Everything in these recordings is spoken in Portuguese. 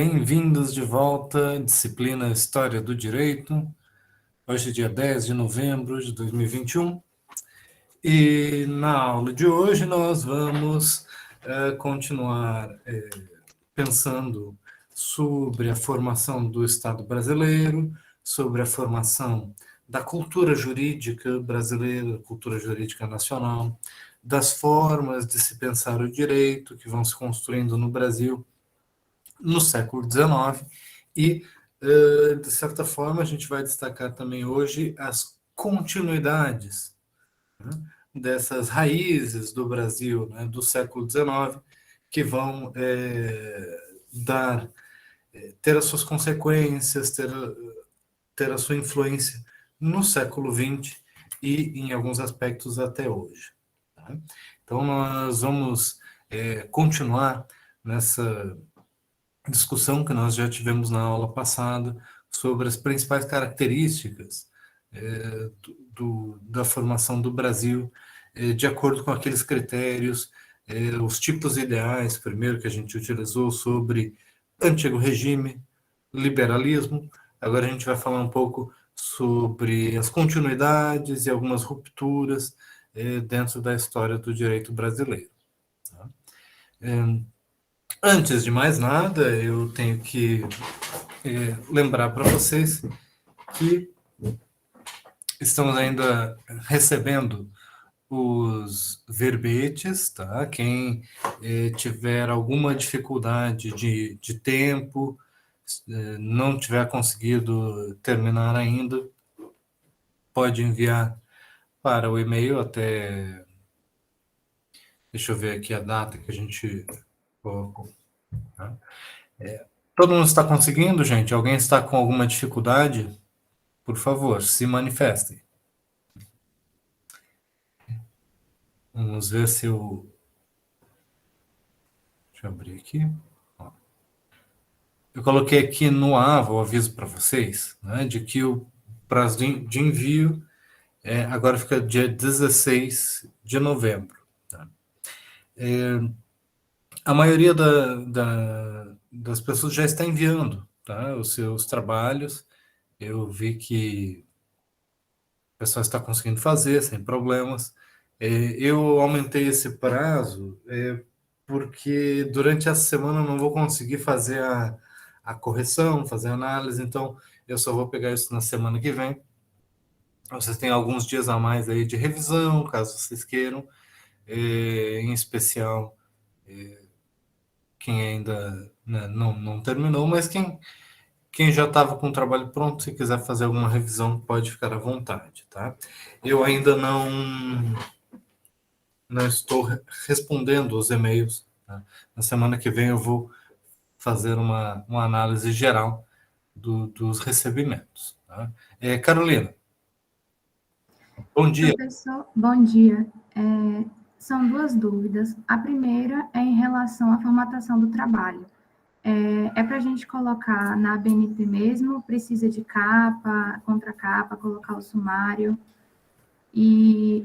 Bem-vindos de volta, disciplina História do Direito. Hoje é dia 10 de novembro de 2021. E na aula de hoje nós vamos continuar pensando sobre a formação do Estado brasileiro, sobre a formação da cultura jurídica brasileira, cultura jurídica nacional, das formas de se pensar o direito que vão se construindo no Brasil no século XIX e, de certa forma, a gente vai destacar também hoje as continuidades, né, dessas raízes do Brasil, né, do século XIX, que vão ter as suas consequências, ter a sua influência no século XX e, em alguns aspectos, até hoje. Tá? Então, nós vamos continuar nessa discussão que nós já tivemos na aula passada sobre as principais características da formação do Brasil, de acordo com aqueles critérios, os tipos ideais, primeiro que a gente utilizou sobre antigo regime, liberalismo. Agora a gente vai falar um pouco sobre as continuidades e algumas rupturas dentro da história do direito brasileiro. Tá? Antes de mais nada, eu tenho que lembrar para vocês que estamos ainda recebendo os verbetes, tá? Quem tiver alguma dificuldade de tempo, não tiver conseguido terminar ainda, pode enviar para o e-mail até... Deixa eu ver aqui a data que a gente colocou. Tá? Todo mundo está conseguindo, gente? Alguém está com alguma dificuldade? Por favor, se manifestem. Vamos ver se eu... Deixa eu abrir aqui. Eu coloquei aqui no AVA o aviso para vocês, né, de que o prazo de envio agora fica dia 16 de novembro. Tá? A maioria das pessoas já está enviando, tá, os seus trabalhos. Eu vi que o pessoal está conseguindo fazer sem problemas. Eu aumentei esse prazo porque durante essa semana eu não vou conseguir fazer a correção, fazer a análise, então eu só vou pegar isso na semana que vem. Vocês têm alguns dias a mais aí de revisão, caso vocês queiram, em especial quem ainda, né, não terminou, mas quem já estava com o trabalho pronto, se quiser fazer alguma revisão, pode ficar à vontade, tá? Eu ainda não estou respondendo os e-mails, tá? Na semana que vem eu vou fazer uma análise geral dos recebimentos. Tá? Carolina, bom dia. Professor, bom dia. São duas dúvidas. A primeira é em relação à formatação do trabalho. Para a gente colocar na ABNT mesmo? Precisa de capa, contracapa, colocar o sumário? E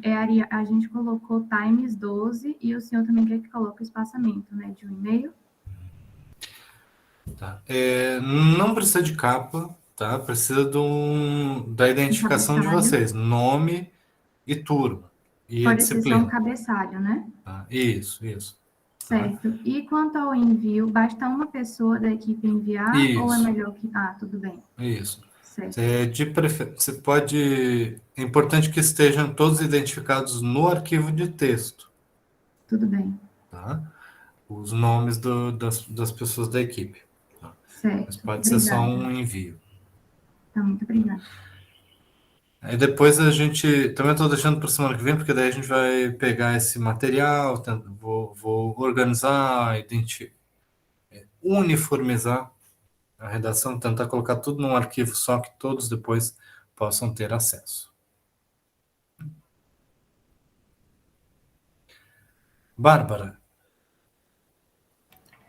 a gente colocou Times 12 e o senhor também quer que coloque o espaçamento, né, de um e-mail? Tá. Não precisa de capa, tá? Precisa da Um identificação de cabeçalho? vocês, nome e turma e a Pode ser só um disciplina. cabeçalho, né? Tá? Isso. Tá? Certo. E quanto ao envio, basta uma pessoa da equipe enviar ou é Isso, melhor que... Ah, tudo bem. isso. Certo. Você pode... É importante que estejam todos identificados no arquivo de texto, Tudo bem. tá? Os nomes das pessoas da equipe. Tá? Mas Certo. pode ser só Obrigada. um envio. Tá, muito obrigada. Aí depois a gente... Também estou deixando para a semana que vem, porque daí a gente vai pegar esse material, vou organizar, uniformizar a redação, tentar colocar tudo num arquivo só que todos depois possam ter acesso. Bárbara.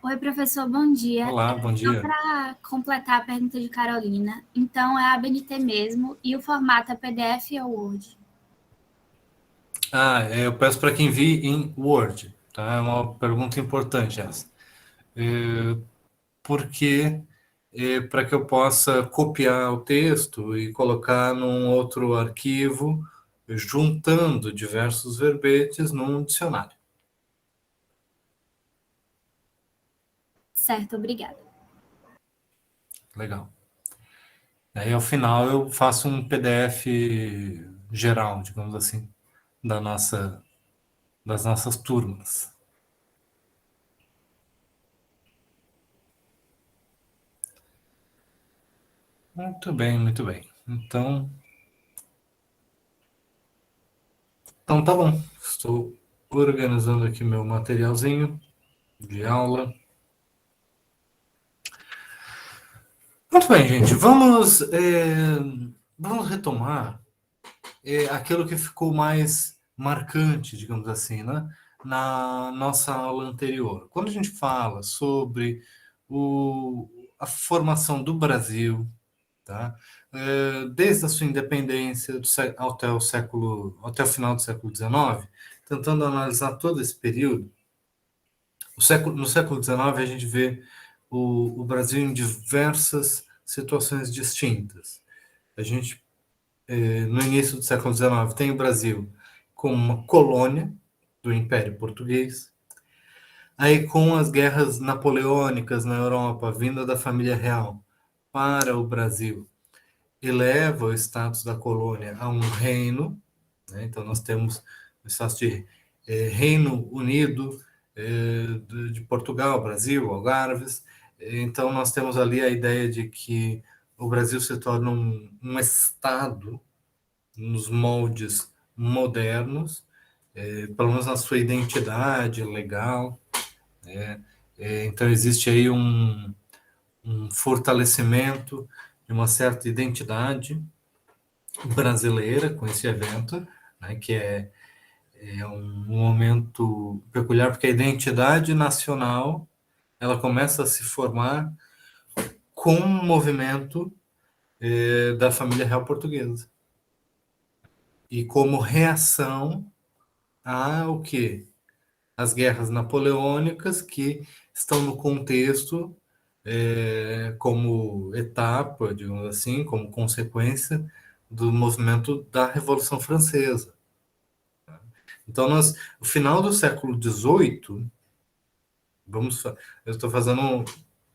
Oi, professor, bom dia. Olá, bom Só dia. para completar a pergunta de Carolina, então é a ABNT mesmo e o formato é PDF ou Word? Eu peço para que envie em Word, tá? É uma pergunta importante essa. porque para que eu possa copiar o texto e colocar num outro arquivo, juntando diversos verbetes num dicionário. Certo, obrigada. Legal. Aí, ao final, eu faço um PDF geral, digamos assim, das nossas turmas. Muito bem, muito bem. Então tá bom. Estou organizando aqui meu materialzinho de aula. Muito bem, gente. Vamos retomar aquilo que ficou mais marcante, digamos assim, né? Na nossa aula anterior. Quando a gente fala sobre a formação do Brasil, tá? Desde a sua independência até o final do século XIX, tentando analisar todo esse período, no século XIX a gente vê o Brasil em diversas situações distintas. A gente, no início do século XIX, tem o Brasil como uma colônia do Império Português. Aí, com as guerras napoleônicas na Europa, vinda da família real para o Brasil, eleva o status da colônia a um reino, né? Então nós temos o status de Reino Unido de Portugal, Brasil, Algarves. Então nós temos ali a ideia de que o Brasil se torna um estado nos moldes modernos, pelo menos na sua identidade legal. Então existe aí um fortalecimento de uma certa identidade brasileira com esse evento, né, que é um momento peculiar, porque a identidade nacional ela começa a se formar com o movimento da família real portuguesa. E como reação a o quê? As guerras napoleônicas que estão no contexto como etapa, digamos assim, como consequência do movimento da Revolução Francesa. Então, no final do século XVIII, eu estou fazendo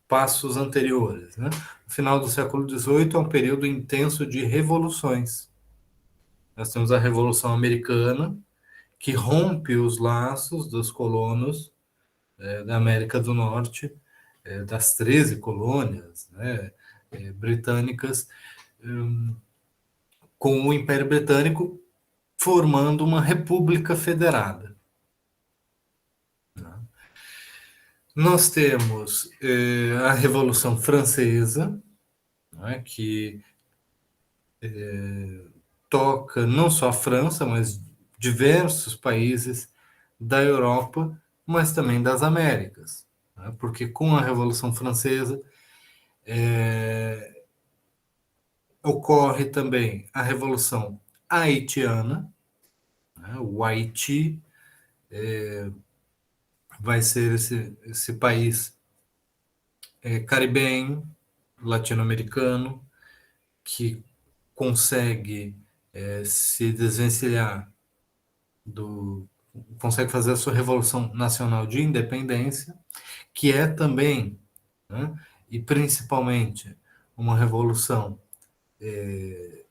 passos anteriores, né? O final do século XVIII é um período intenso de revoluções. Nós temos a Revolução Americana, que rompe os laços dos colonos da América do Norte, das 13 colônias, né, britânicas, com o Império Britânico formando uma república federada. Nós temos a Revolução Francesa, né, que toca não só a França, mas diversos países da Europa, mas também das Américas, né, porque com a Revolução Francesa ocorre também a Revolução Haitiana, né, o Haiti vai ser esse país caribenho, latino-americano, que consegue se desvencilhar consegue fazer a sua Revolução Nacional de Independência, que é também, né, e principalmente, uma revolução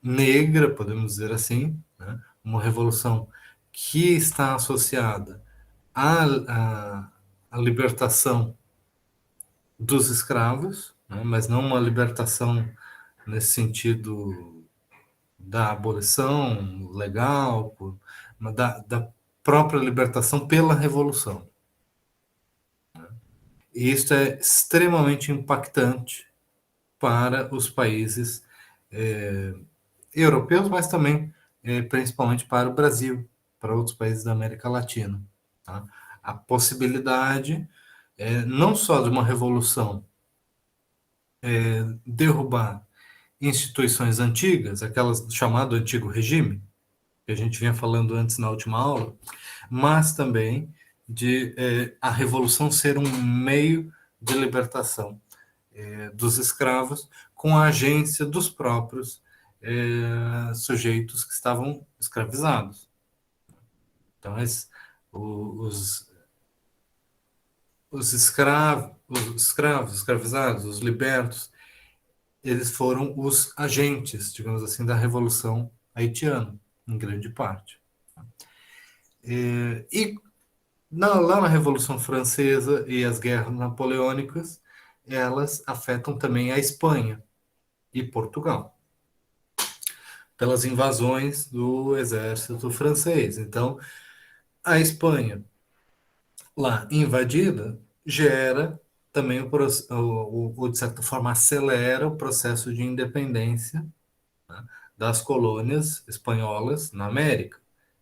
negra, podemos dizer assim, né, uma revolução que está associada à libertação dos escravos, né, mas não uma libertação nesse sentido da abolição legal, mas da própria libertação pela revolução. E isso é extremamente impactante para os países europeus, mas também, principalmente, para o Brasil, para outros países da América Latina. Tá? A possibilidade não só de uma revolução derrubar instituições antigas, aquelas do chamado antigo regime, que a gente vinha falando antes na última aula, mas também de a revolução ser um meio de libertação dos escravos com a agência dos próprios sujeitos que estavam escravizados. Então, os escravos, escravizados, os libertos, eles foram os agentes, digamos assim, da Revolução Haitiana, em grande parte. E lá na Revolução Francesa e as guerras napoleônicas, elas afetam também a Espanha e Portugal, pelas invasões do exército francês. Então, a Espanha, lá invadida, gera também, de certa forma, acelera o processo de independência, né, das colônias espanholas na América.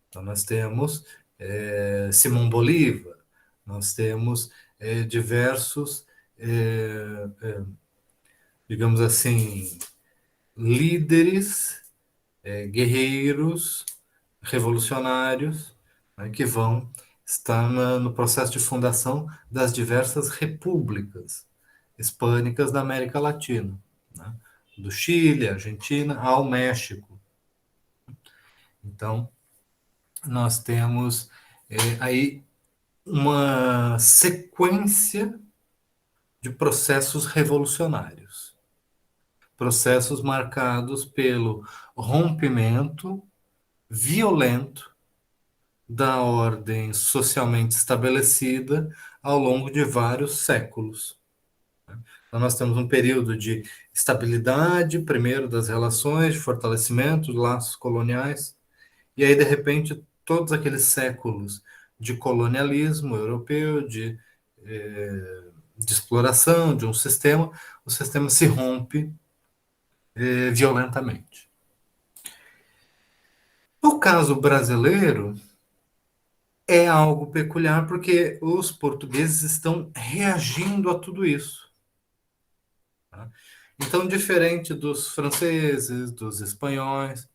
Então, nós temos Simão Bolívar, nós temos diversos, digamos assim, líderes, guerreiros, revolucionários, né, que vão estar no processo de fundação das diversas repúblicas hispânicas da América Latina, né, do Chile, Argentina, ao México. Então, nós temos aí uma sequência de processos revolucionários, processos marcados pelo rompimento violento da ordem socialmente estabelecida ao longo de vários séculos. Então, nós temos um período de estabilidade, primeiro das relações, de fortalecimento dos laços coloniais, e aí, de repente, todos aqueles séculos de colonialismo europeu, de exploração de um sistema, o sistema se rompe violentamente. No caso brasileiro, é algo peculiar porque os portugueses estão reagindo a tudo isso. Tá? Então, diferente dos franceses, dos espanhóis,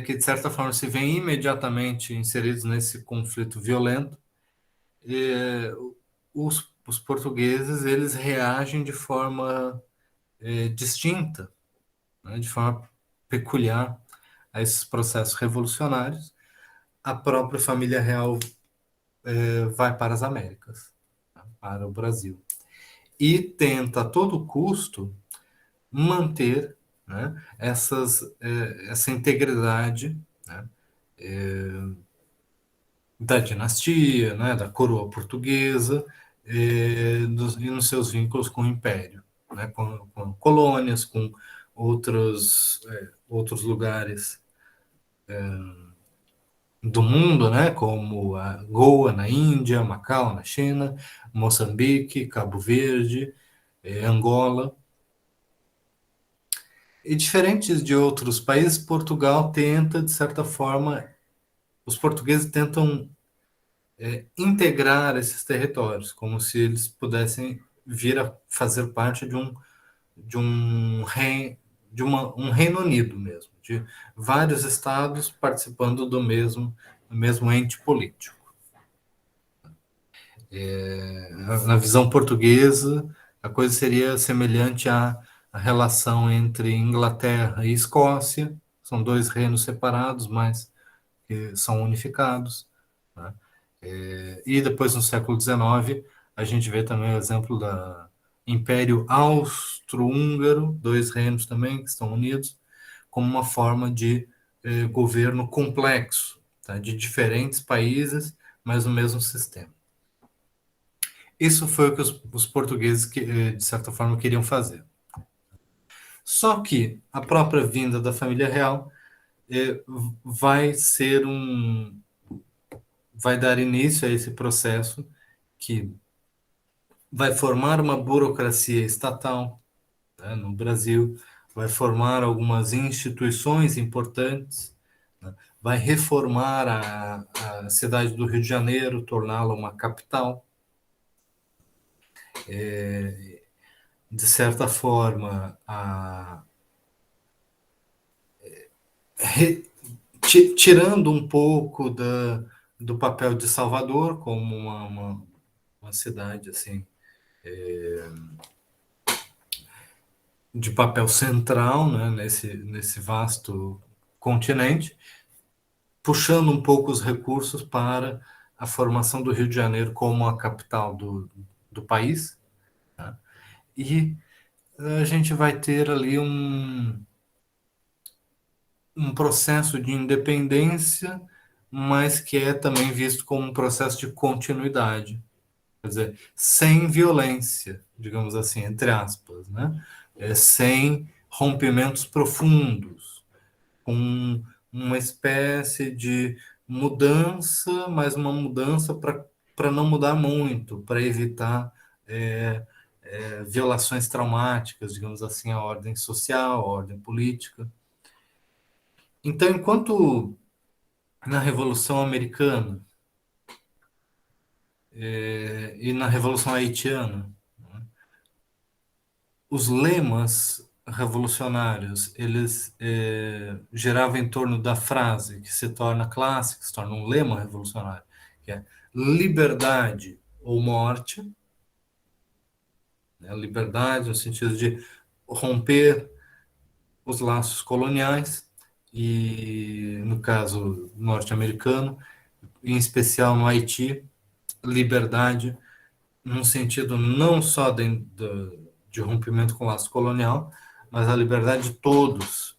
que de certa forma se veem imediatamente inseridos nesse conflito violento, os portugueses eles reagem de forma distinta, né, de forma peculiar a esses processos revolucionários. A própria família real vai para as Américas, tá, para o Brasil, e tenta a todo custo manter, né, essa integridade, né, da dinastia, né, da coroa portuguesa, e nos seus vínculos com o Império, né, com colônias, com outros lugares do mundo, né, como a Goa na Índia, Macau na China, Moçambique, Cabo Verde, Angola. E diferentes de outros países, Portugal tenta, de certa forma, os portugueses tentam integrar esses territórios, como se eles pudessem vir a fazer parte um Reino Unido mesmo, de vários estados participando do mesmo ente político. Na visão portuguesa, a coisa seria semelhante à relação entre Inglaterra e Escócia, são dois reinos separados, mas que são unificados, né? E depois, no século XIX, a gente vê também o exemplo do Império Austro-Húngaro, dois reinos também que estão unidos, como uma forma de governo complexo, tá? De diferentes países, mas no mesmo sistema. Isso foi o que os portugueses, de certa forma, queriam fazer. Só que a própria vinda da família real vai dar início a esse processo que vai formar uma burocracia estatal, né, no Brasil, vai formar algumas instituições importantes, né, vai reformar a cidade do Rio de Janeiro, torná-la uma capital. De certa forma, tirando um pouco do papel de Salvador como uma cidade assim de papel central, né, nesse vasto continente, puxando um pouco os recursos para a formação do Rio de Janeiro como a capital do país. Tá? E a gente vai ter ali um processo de independência, mas que é também visto como um processo de continuidade. Quer dizer, sem violência, digamos assim, entre aspas, né? Sem rompimentos profundos, com uma espécie de mudança, mas uma mudança para não mudar muito, para evitar violações traumáticas, digamos assim, à ordem social, à ordem política. Então, enquanto na Revolução Americana e na Revolução Haitiana, os lemas revolucionários, eles giravam em torno da frase que se torna clássica, se torna um lema revolucionário, que é liberdade ou morte, né? Liberdade no sentido de romper os laços coloniais e, no caso norte-americano, em especial no Haiti, liberdade num sentido não só de rompimento com o laço colonial, mas a liberdade de todos,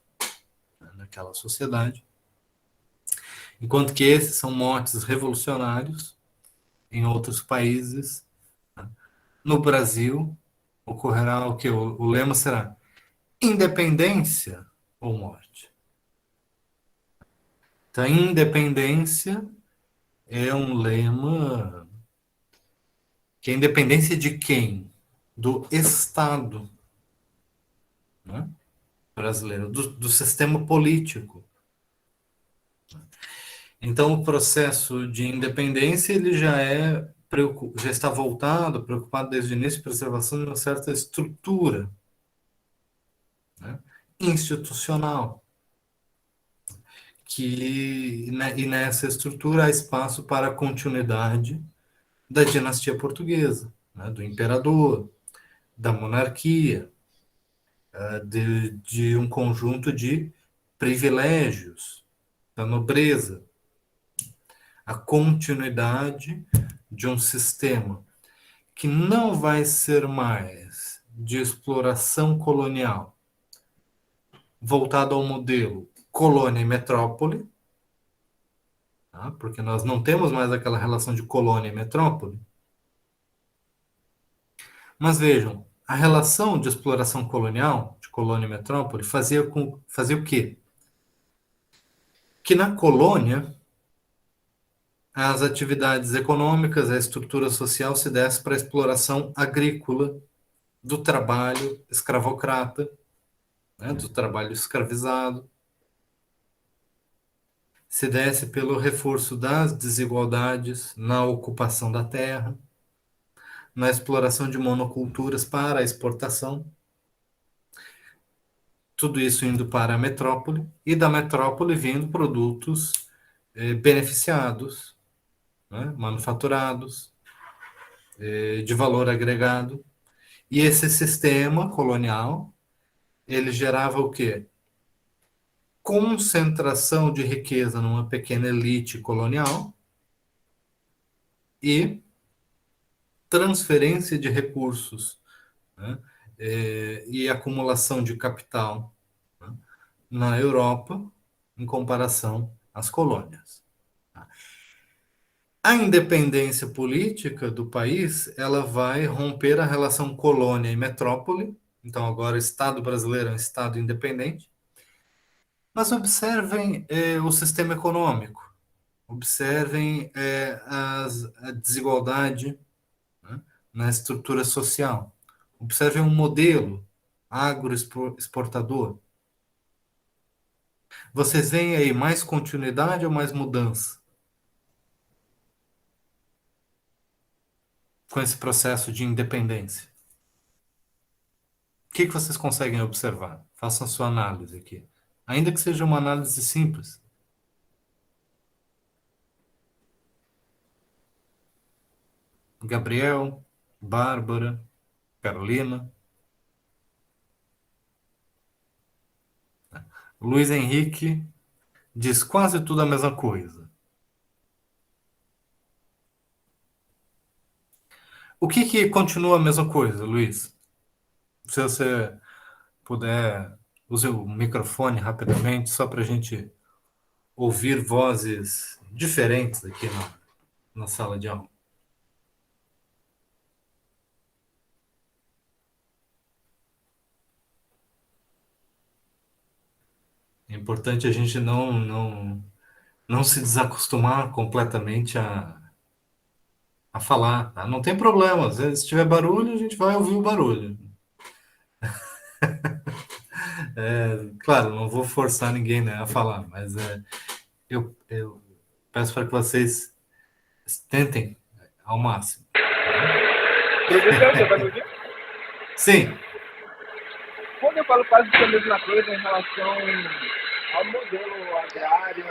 né, naquela sociedade. Enquanto que esses são motes revolucionários em outros países. Né? No Brasil, ocorrerá o que? O lema será independência ou morte. Então, independência é um lema que é independência de quem? Do Estado, né? Brasileiro, do sistema político. Então, o processo de independência ele já está voltado, preocupado desde o início, com a preservação de uma certa estrutura, né, institucional, e nessa estrutura há espaço para a continuidade da dinastia portuguesa, né, do imperador, da monarquia, de um conjunto de privilégios, da nobreza, a continuidade de um sistema que não vai ser mais de exploração colonial, voltado ao modelo colônia e metrópole, tá? Porque nós não temos mais aquela relação de colônia e metrópole. Mas vejam, a relação de exploração colonial, de colônia e metrópole, fazia o quê? Que na colônia as atividades econômicas, a estrutura social se desse para a exploração agrícola do trabalho escravocrata, né, do trabalho escravizado, se desse pelo reforço das desigualdades na ocupação da terra, na exploração de monoculturas para a exportação, tudo isso indo para a metrópole, e da metrópole vindo produtos beneficiados, né, manufaturados, de valor agregado. E esse sistema colonial, ele gerava o quê? Concentração de riqueza numa pequena elite colonial e transferência de recursos, né, e acumulação de capital, né, na Europa em comparação às colônias. A independência política do país, ela vai romper a relação colônia e metrópole. Então agora o Estado brasileiro é um Estado independente. Mas observem o sistema econômico, observem a desigualdade, né, na estrutura social, observem um modelo agroexportador. Vocês veem aí mais continuidade ou mais mudança com esse processo de independência? O que vocês conseguem observar? Façam sua análise aqui. Ainda que seja uma análise simples. Gabriel, Bárbara, Carolina. Luiz Henrique diz quase tudo a mesma coisa. O que continua a mesma coisa, Luiz? Se você puder, use o microfone rapidamente, só para a gente ouvir vozes diferentes aqui na sala de aula. É importante a gente não se desacostumar completamente a falar, tá? Não tem problema, às vezes, se tiver barulho, a gente vai ouvir o barulho. Claro, não vou forçar ninguém, né, a falar, mas eu peço para que vocês tentem ao máximo. Professor, você vai me ouvir? Sim, Quando eu falo quase que a mesma coisa em relação ao modelo agrário,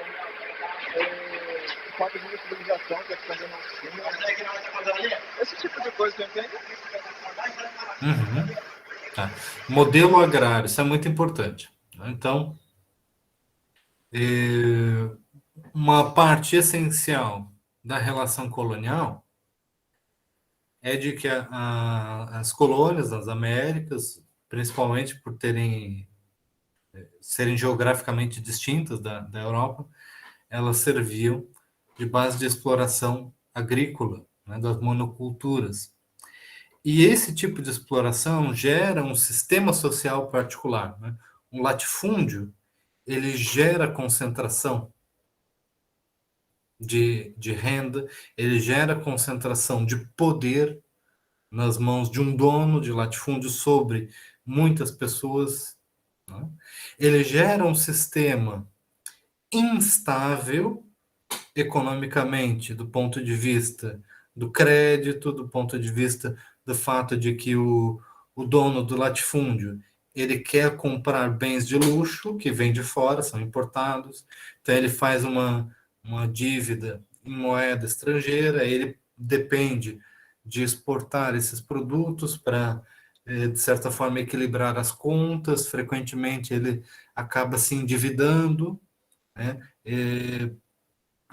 falta de civilização que é também não tinha, esse tipo de coisa, você entende? uhum, tá. Modelo agrário, isso é muito importante, né? Então, uma parte essencial da relação colonial é de que as colônias das Américas, principalmente por serem geograficamente distintas da Europa, elas serviam de base de exploração agrícola, né, das monoculturas. E esse tipo de exploração gera um sistema social particular, né? Um latifúndio, ele gera concentração de renda, ele gera concentração de poder nas mãos de um dono de latifúndio sobre muitas pessoas, né? Ele gera um sistema instável economicamente, do ponto de vista do crédito, do ponto de vista do fato de que o dono do latifúndio ele quer comprar bens de luxo que vêm de fora, são importados, então ele faz uma dívida em moeda estrangeira, ele depende de exportar esses produtos para, de certa forma, equilibrar as contas, frequentemente ele acaba se endividando, né?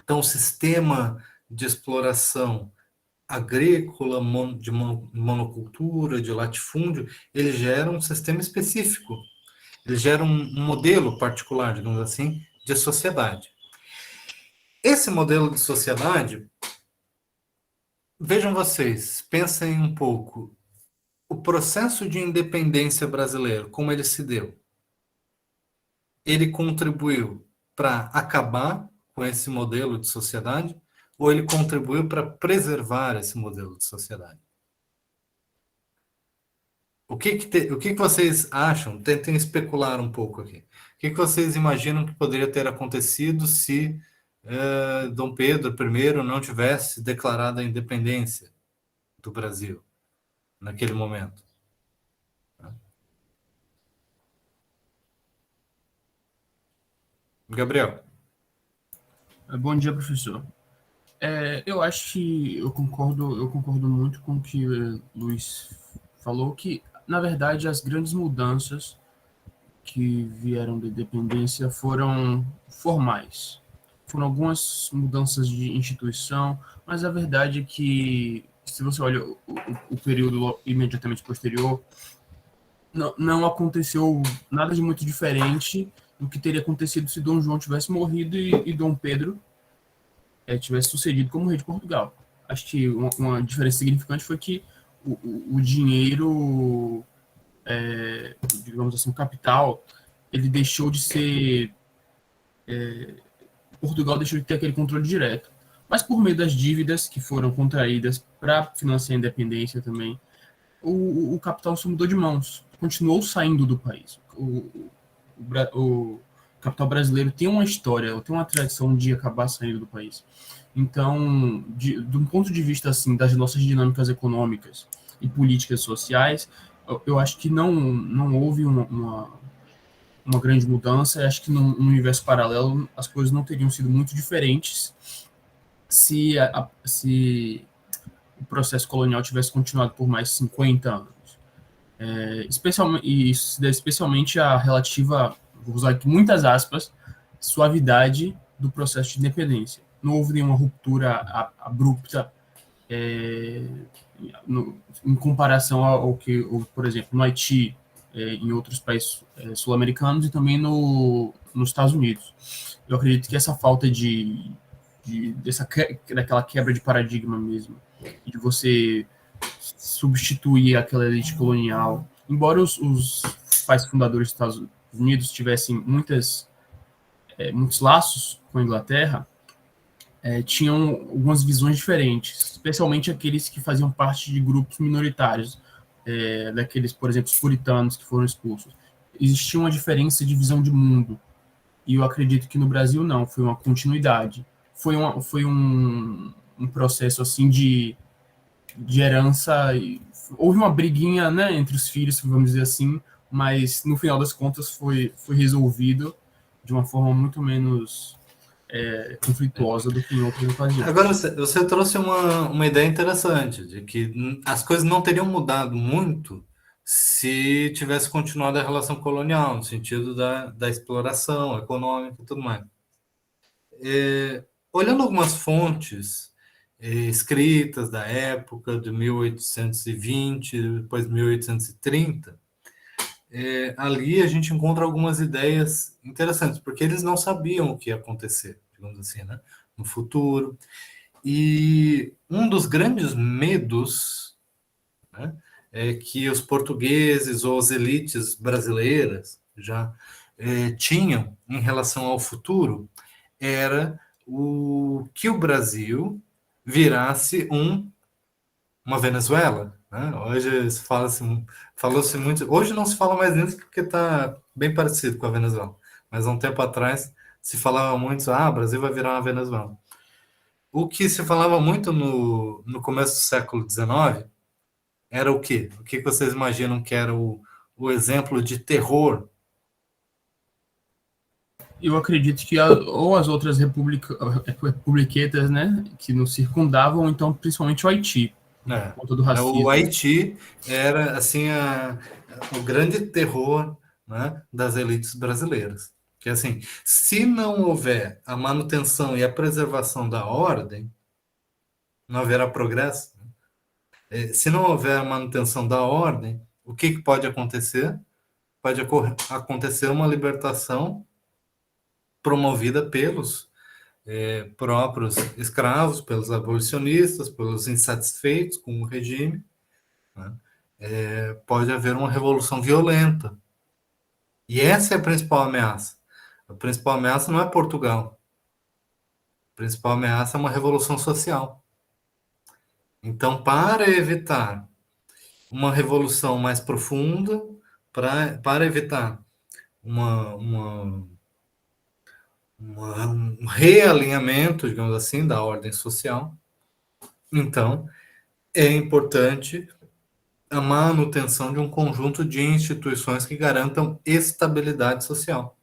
Então, o sistema de exploração agrícola, de monocultura, de latifúndio, ele gera um sistema específico, ele gera um modelo particular, digamos assim, de sociedade. Esse modelo de sociedade, vejam vocês, pensem um pouco, o processo de independência brasileiro, como ele se deu, ele contribuiu para acabar com esse modelo de sociedade ou ele contribuiu para preservar esse modelo de sociedade? O que vocês acham? Tentem especular um pouco aqui. O que vocês imaginam que poderia ter acontecido se Dom Pedro I não tivesse declarado a independência do Brasil naquele momento? Gabriel. Bom dia, professor. Eu acho que eu concordo muito com o que o Luiz falou, que, na verdade, as grandes mudanças que vieram da independência foram formais. Foram algumas mudanças de instituição, mas a verdade é que, se você olha o período imediatamente posterior, não aconteceu nada de muito diferente do que teria acontecido se Dom João tivesse morrido e Dom Pedro tivesse sucedido como rei de Portugal. Acho que uma diferença significante foi que o dinheiro, digamos assim, o capital, ele deixou de ser... Portugal deixou de ter aquele controle direto. Mas por meio das dívidas que foram contraídas para financiar a independência também, o capital se mudou de mãos, continuou saindo do país. O capital brasileiro tem uma história, tem uma tradição de acabar saindo do país. Então, de um ponto de vista assim das nossas dinâmicas econômicas e políticas sociais, eu acho que não houve uma grande mudança. Eu acho que no universo paralelo as coisas não teriam sido muito diferentes se o processo colonial tivesse continuado por mais 50 anos. Especialmente, e isso se deve especialmente à relativa, vou usar aqui muitas aspas, suavidade do processo de independência. Não houve nenhuma ruptura abrupta em comparação ao que, por exemplo, no Haiti, em outros países sul-americanos e também nos Estados Unidos. Eu acredito que essa falta daquela quebra de paradigma mesmo, de você substituir aquela elite colonial, embora os pais fundadores dos Estados Unidos tivessem muitos laços com a Inglaterra, tinham algumas visões diferentes, especialmente aqueles que faziam parte de grupos minoritários, daqueles, por exemplo, os puritanos que foram expulsos. Existia uma diferença de visão de mundo, e eu acredito que no Brasil não, foi uma continuidade. Foi um processo assim de herança. Houve uma briguinha, né, entre os filhos, vamos dizer assim, mas no final das contas foi resolvido de uma forma muito menos conflituosa do que em outras ocasiões. Agora, você trouxe uma ideia interessante, de que as coisas não teriam mudado muito se tivesse continuado a relação colonial, no sentido da exploração econômica e tudo mais. Olhando algumas fontes escritas da época, de 1820, depois 1830, ali a gente encontra algumas ideias interessantes, porque eles não sabiam o que ia acontecer, digamos assim, né, no futuro. E um dos grandes medos, né, que os portugueses ou as elites brasileiras já tinham em relação ao futuro era que o Brasil virasse uma Venezuela. Né? Hoje falou-se muito. Hoje não se fala mais nisso porque está bem parecido com a Venezuela. Mas há um tempo atrás se falava muito: o Brasil vai virar uma Venezuela. O que se falava muito no começo do século XIX era o quê? O que vocês imaginam que era o exemplo de terror? Eu acredito que ou as outras republiquetas, né, que nos circundavam, ou então principalmente o Haiti, por conta do racismo. O Haiti era assim o grande terror, né, das elites brasileiras. Que assim, se não houver a manutenção e a preservação da ordem, não haverá progresso. Se não houver a manutenção da ordem, o que pode acontecer? Pode acontecer uma libertação promovida pelos próprios escravos, pelos abolicionistas, pelos insatisfeitos com o regime. Né? Pode haver uma revolução violenta. E essa é a principal ameaça. A principal ameaça não é Portugal. A principal ameaça é uma revolução social. Então, para evitar uma revolução mais profunda, para evitar um realinhamento, digamos assim, da ordem social, então é importante a manutenção de um conjunto de instituições que garantam estabilidade social.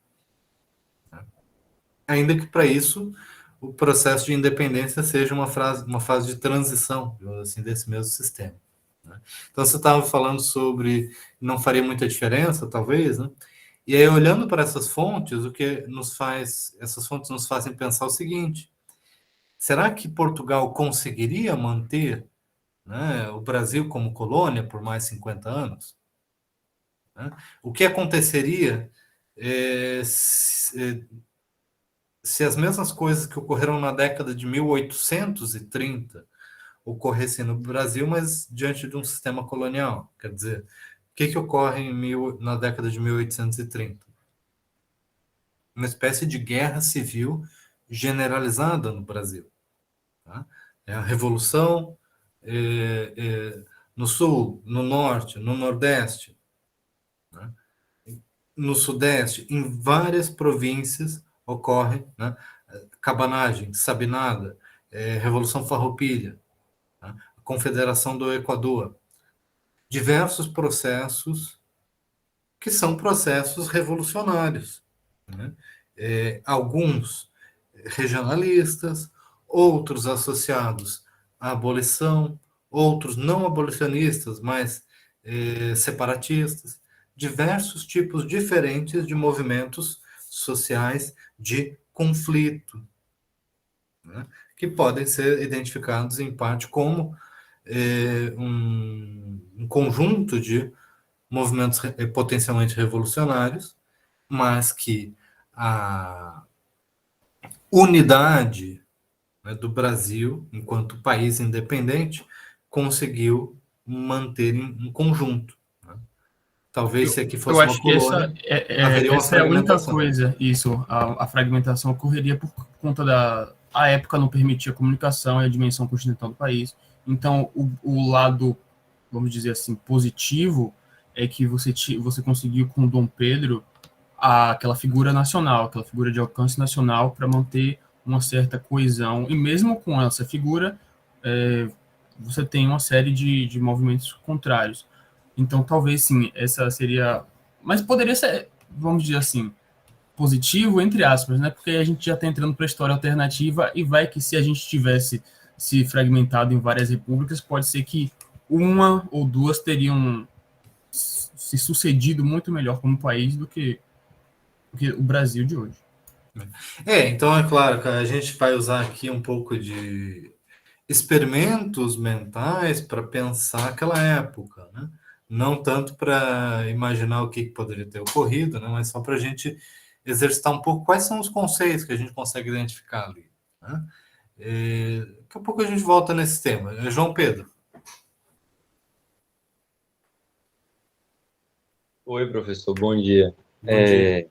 Ainda que para isso o processo de independência seja uma fase de transição, digamos assim, desse mesmo sistema. Né? Então você estava falando sobre não faria muita diferença, talvez, né? E aí, olhando para essas fontes, essas fontes nos fazem pensar o seguinte: será que Portugal conseguiria manter, né, o Brasil como colônia por mais 50 anos? Né? O que aconteceria se as mesmas coisas que ocorreram na década de 1830 ocorressem no Brasil, mas diante de um sistema colonial? Quer dizer, o que ocorre na década de 1830? Uma espécie de guerra civil generalizada no Brasil. Tá? A revolução no sul, no norte, no nordeste, né? No sudeste, em várias províncias ocorre, né, cabanagem, sabinada, Revolução Farroupilha, né, Confederação do Equador. Diversos processos que são processos revolucionários. Né? Alguns regionalistas, outros associados à abolição, outros não abolicionistas, mas separatistas, diversos tipos diferentes de movimentos sociais de conflito, né, que podem ser identificados em parte como um conjunto de movimentos potencialmente revolucionários, mas que a unidade, né, do Brasil, enquanto país independente, conseguiu manter em conjunto, né? Talvez se aqui Eu fosse uma acho que colônia, haveria uma essa é a única fragmentação. coisa, isso, a fragmentação ocorreria por conta a época não permitia a comunicação e a dimensão continental do país. Então, o lado, vamos dizer assim, positivo é que você conseguiu com Dom Pedro aquela figura nacional, aquela figura de alcance nacional para manter uma certa coesão. E mesmo com essa figura, você tem uma série de movimentos contrários. Então, talvez sim, essa seria. Mas poderia ser, vamos dizer assim, positivo, entre aspas, né? Porque a gente já está entrando para a história alternativa e vai que se a gente tivesse se fragmentado em várias repúblicas, pode ser que uma ou duas teriam se sucedido muito melhor como país do que o Brasil de hoje. Então é claro que a gente vai usar aqui um pouco de experimentos mentais para pensar aquela época, né? Não tanto para imaginar o que poderia ter ocorrido, né? Mas só para a gente exercitar um pouco quais são os conceitos que a gente consegue identificar ali, né? Daqui a pouco a gente volta nesse tema. João Pedro. Oi, professor, bom dia. Bom dia.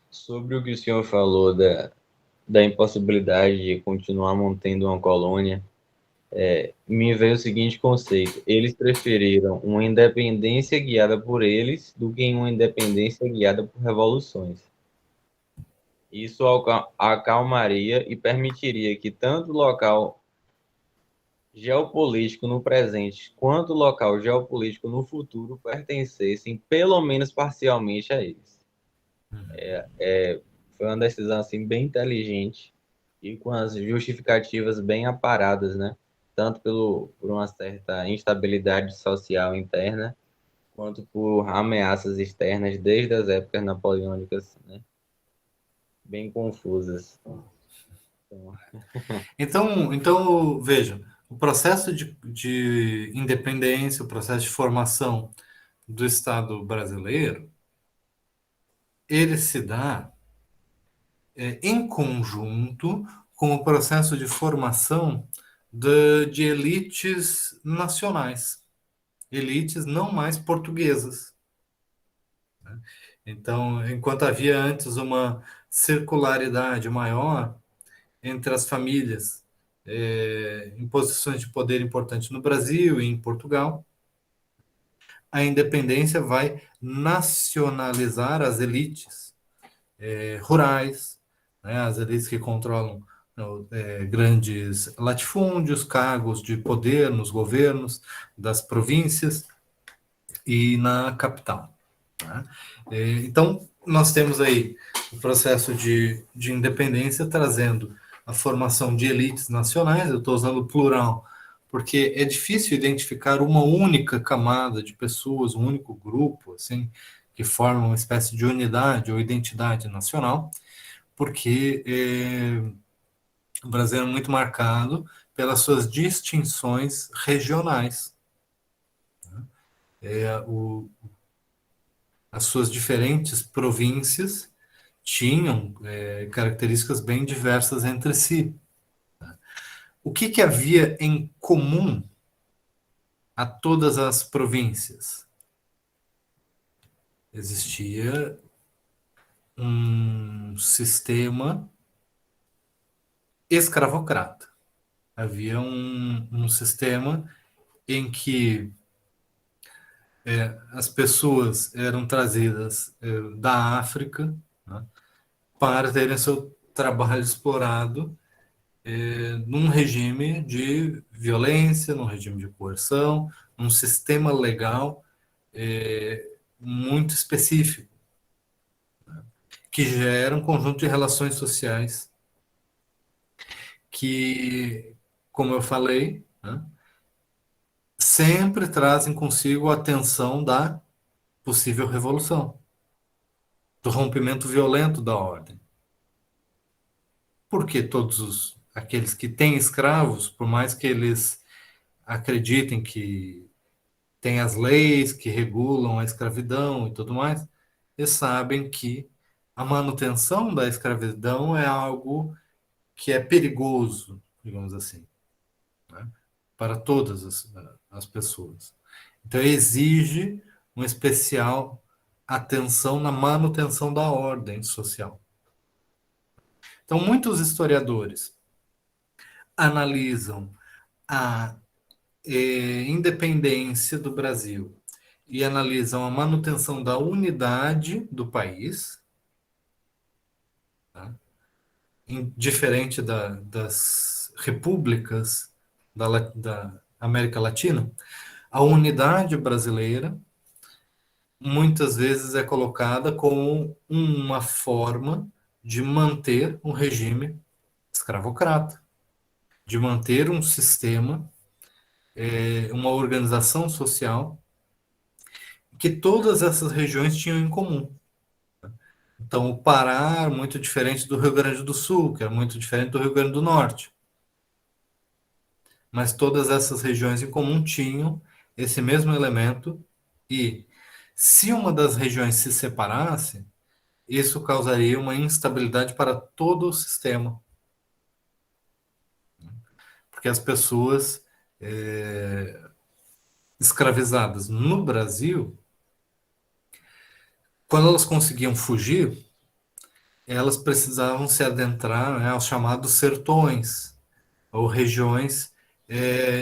Sobre o que o senhor falou da impossibilidade de continuar mantendo uma colônia, me veio o seguinte conceito: eles preferiram uma independência guiada por eles do que uma independência guiada por revoluções. Isso acalmaria e permitiria que tanto o local geopolítico no presente quanto o local geopolítico no futuro pertencessem, pelo menos parcialmente, a eles. Foi uma decisão assim bem inteligente e com as justificativas bem aparadas, né? Tanto por uma certa instabilidade social interna, quanto por ameaças externas desde as épocas napoleônicas, né? Bem confusas. Então veja, o processo de independência, o processo de formação do Estado brasileiro, ele se dá em conjunto com o processo de formação de elites nacionais, elites não mais portuguesas, né? Então, enquanto havia antes uma circularidade maior entre as famílias em posições de poder importante no Brasil e em Portugal, a independência vai nacionalizar as elites rurais, né, as elites que controlam grandes latifúndios, cargos de poder nos governos das províncias e na capital, né? Então, nós temos aí o processo de independência trazendo a formação de elites nacionais. Eu estou usando o plural porque é difícil identificar uma única camada de pessoas, um único grupo, assim, que forma uma espécie de unidade ou identidade nacional, porque o Brasil é muito marcado pelas suas distinções regionais. As suas diferentes províncias tinham características bem diversas entre si. O que havia em comum a todas as províncias? Existia um sistema escravocrata. Havia um sistema em que as pessoas eram trazidas da África, né, para terem seu trabalho explorado num regime de violência, num regime de coerção, num sistema legal muito específico, né, que gera um conjunto de relações sociais que, como eu falei, né, sempre trazem consigo a tensão da possível revolução, do rompimento violento da ordem. Porque aqueles que têm escravos, por mais que eles acreditem que tem as leis que regulam a escravidão e tudo mais, eles sabem que a manutenção da escravidão é algo que é perigoso, digamos assim, né, para todas as pessoas. Então, exige uma especial atenção na manutenção da ordem social. Então, muitos historiadores analisam a independência do Brasil e analisam a manutenção da unidade do país, tá? Diferente das repúblicas da América Latina, a unidade brasileira muitas vezes é colocada como uma forma de manter um regime escravocrata, de manter um sistema, uma organização social que todas essas regiões tinham em comum. Então, o Pará é muito diferente do Rio Grande do Sul, que é muito diferente do Rio Grande do Norte. Mas todas essas regiões em comum tinham esse mesmo elemento e, se uma das regiões se separasse, isso causaria uma instabilidade para todo o sistema. Porque as pessoas escravizadas no Brasil, quando elas conseguiam fugir, elas precisavam se adentrar, né, aos chamados sertões, ou regiões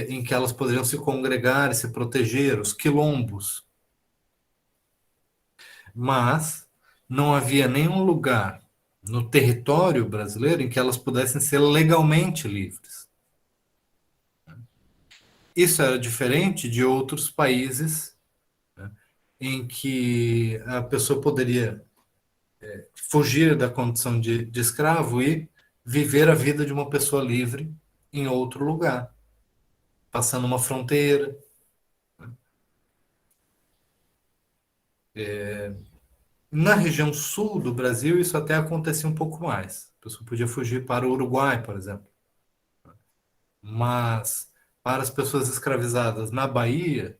em que elas poderiam se congregar e se proteger, os quilombos. Mas não havia nenhum lugar no território brasileiro em que elas pudessem ser legalmente livres. Isso era diferente de outros países, né, em que a pessoa poderia fugir da condição de escravo e viver a vida de uma pessoa livre em outro lugar, passando uma fronteira. Na região sul do Brasil, isso até acontecia um pouco mais. A pessoa podia fugir para o Uruguai, por exemplo. Mas para as pessoas escravizadas na Bahia,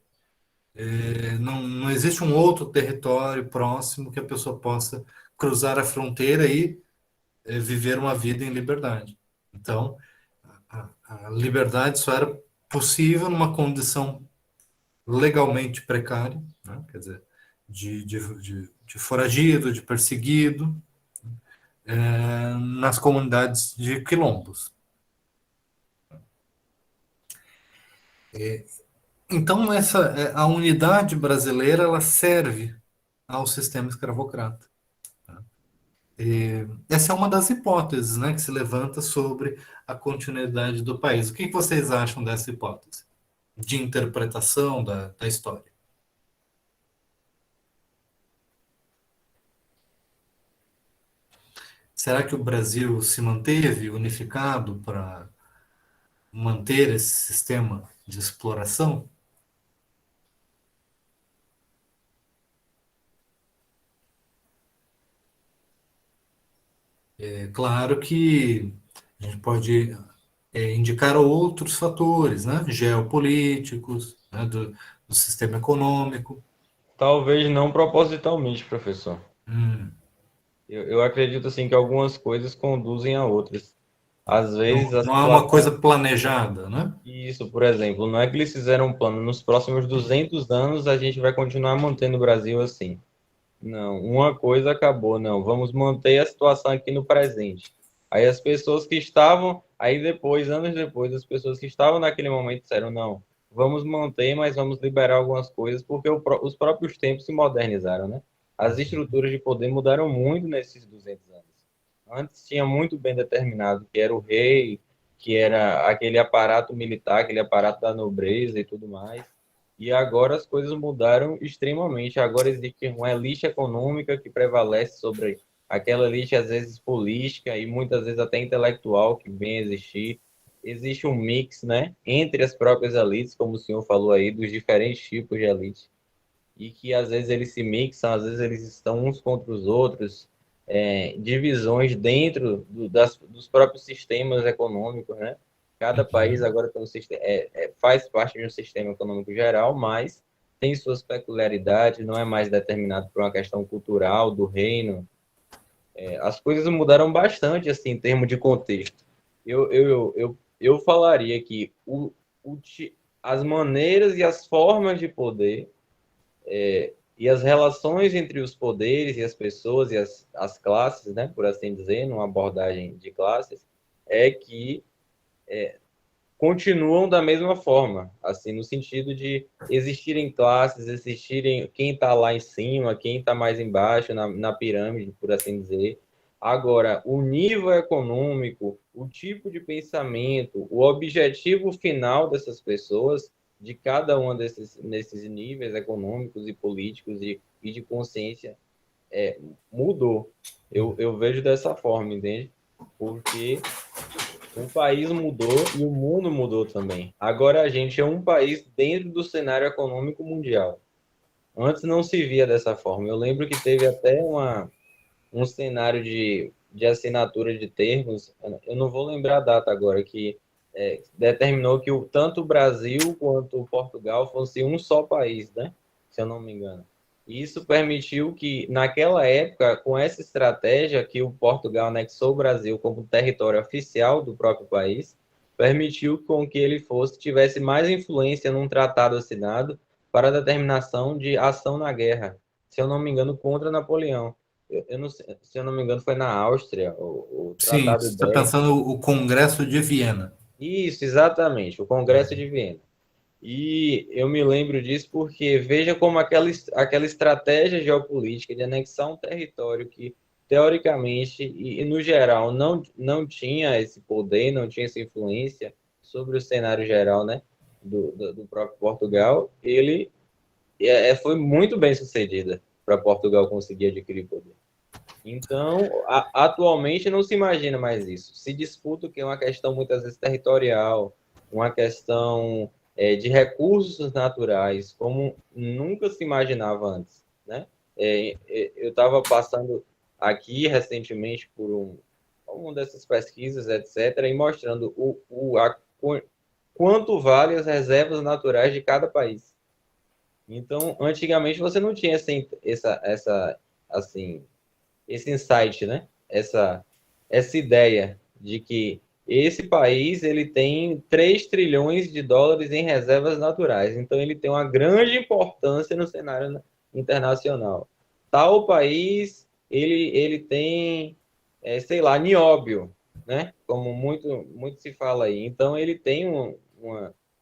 não existe um outro território próximo que a pessoa possa cruzar a fronteira e viver uma vida em liberdade. Então, a liberdade só era possível numa condição legalmente precária, né? Quer dizer, de foragido, de perseguido, nas comunidades de quilombos. Então, a unidade brasileira ela serve ao sistema escravocrata. Essa é uma das hipóteses, né, que se levanta sobre a continuidade do país. O que vocês acham dessa hipótese de interpretação da história? Será que o Brasil se manteve unificado para manter esse sistema de exploração? É claro que a gente pode indicar outros fatores, né, geopolíticos, né, do sistema econômico. Talvez não propositalmente, professor. Eu acredito assim que algumas coisas conduzem a outras. Às vezes Não há uma coisa planejada, né? Isso, por exemplo, não é que eles fizeram um plano nos próximos 200 anos a gente vai continuar mantendo o Brasil assim. Não, uma coisa acabou, não, vamos manter a situação aqui no presente. Aí as pessoas que estavam, aí depois, anos depois, as pessoas que estavam naquele momento disseram, não, vamos manter, mas vamos liberar algumas coisas, porque os próprios tempos se modernizaram, né? As estruturas de poder mudaram muito nesses 200 anos. Antes tinha muito bem determinado que era o rei, que era aquele aparato militar, aquele aparato da nobreza e tudo mais. E agora as coisas mudaram extremamente. Agora existe uma elite econômica que prevalece sobre aquela elite, às vezes política e muitas vezes até intelectual que vem a existir. existe um mix, né, entre as próprias elites, como o senhor falou aí, dos diferentes tipos de elite, e que às vezes eles se mixam, às vezes eles estão uns contra os outros, divisões dentro dos próprios sistemas econômicos, né? Cada país agora tem um sistema, faz parte de um sistema econômico geral, mas tem suas peculiaridades, não é mais determinado por uma questão cultural do reino. As coisas mudaram bastante, assim, em termos de contexto. Eu falaria que as maneiras e as formas de poder e as relações entre os poderes e as pessoas e as classes, né, por assim dizer, numa abordagem de classes, que continuam da mesma forma, assim, no sentido de existirem classes, existirem quem está lá em cima, quem está mais embaixo, na pirâmide, por assim dizer. Agora, o nível econômico, o tipo de pensamento, o objetivo final dessas pessoas, de cada um nesses níveis econômicos e políticos e de consciência, mudou. Eu vejo dessa forma, entende? Porque o país mudou e o mundo mudou também. Agora a gente é um país dentro do cenário econômico mundial. Antes não se via dessa forma. Eu lembro que teve até um cenário de assinatura de termos, eu não vou lembrar a data agora, que determinou que tanto o Brasil quanto o Portugal fossem um só país, né? Se eu não me engano. E isso permitiu que, naquela época, com essa estratégia que o Portugal anexou o Brasil como território oficial do próprio país, permitiu com que ele tivesse mais influência num tratado assinado para a determinação de ação na guerra, se eu não me engano, contra Napoleão. Eu não sei, se eu não me engano, foi na Áustria, o Sim, Tratado você está Ibérico. pensando o Congresso de Viena. Isso, exatamente, o Congresso de Viena. E eu me lembro disso porque veja como aquela estratégia geopolítica de anexar um território que, teoricamente e no geral, não tinha esse poder, não tinha essa influência sobre o cenário geral, né, do próprio Portugal, ele foi muito bem sucedida para Portugal conseguir adquirir poder. Então, atualmente não se imagina mais isso. Se disputa que é uma questão muitas vezes territorial, uma questão de recursos naturais, como nunca se imaginava antes, né? Eu estava passando aqui recentemente por uma dessas pesquisas, etc., e mostrando quanto vale as reservas naturais de cada país. Então, antigamente você não tinha assim, esse insight, né? Essa ideia de que esse país ele tem 3 trilhões de dólares em reservas naturais. Então, ele tem uma grande importância no cenário internacional. Tal país, ele tem, sei lá, nióbio, né? Como muito se fala aí. Então, ele tem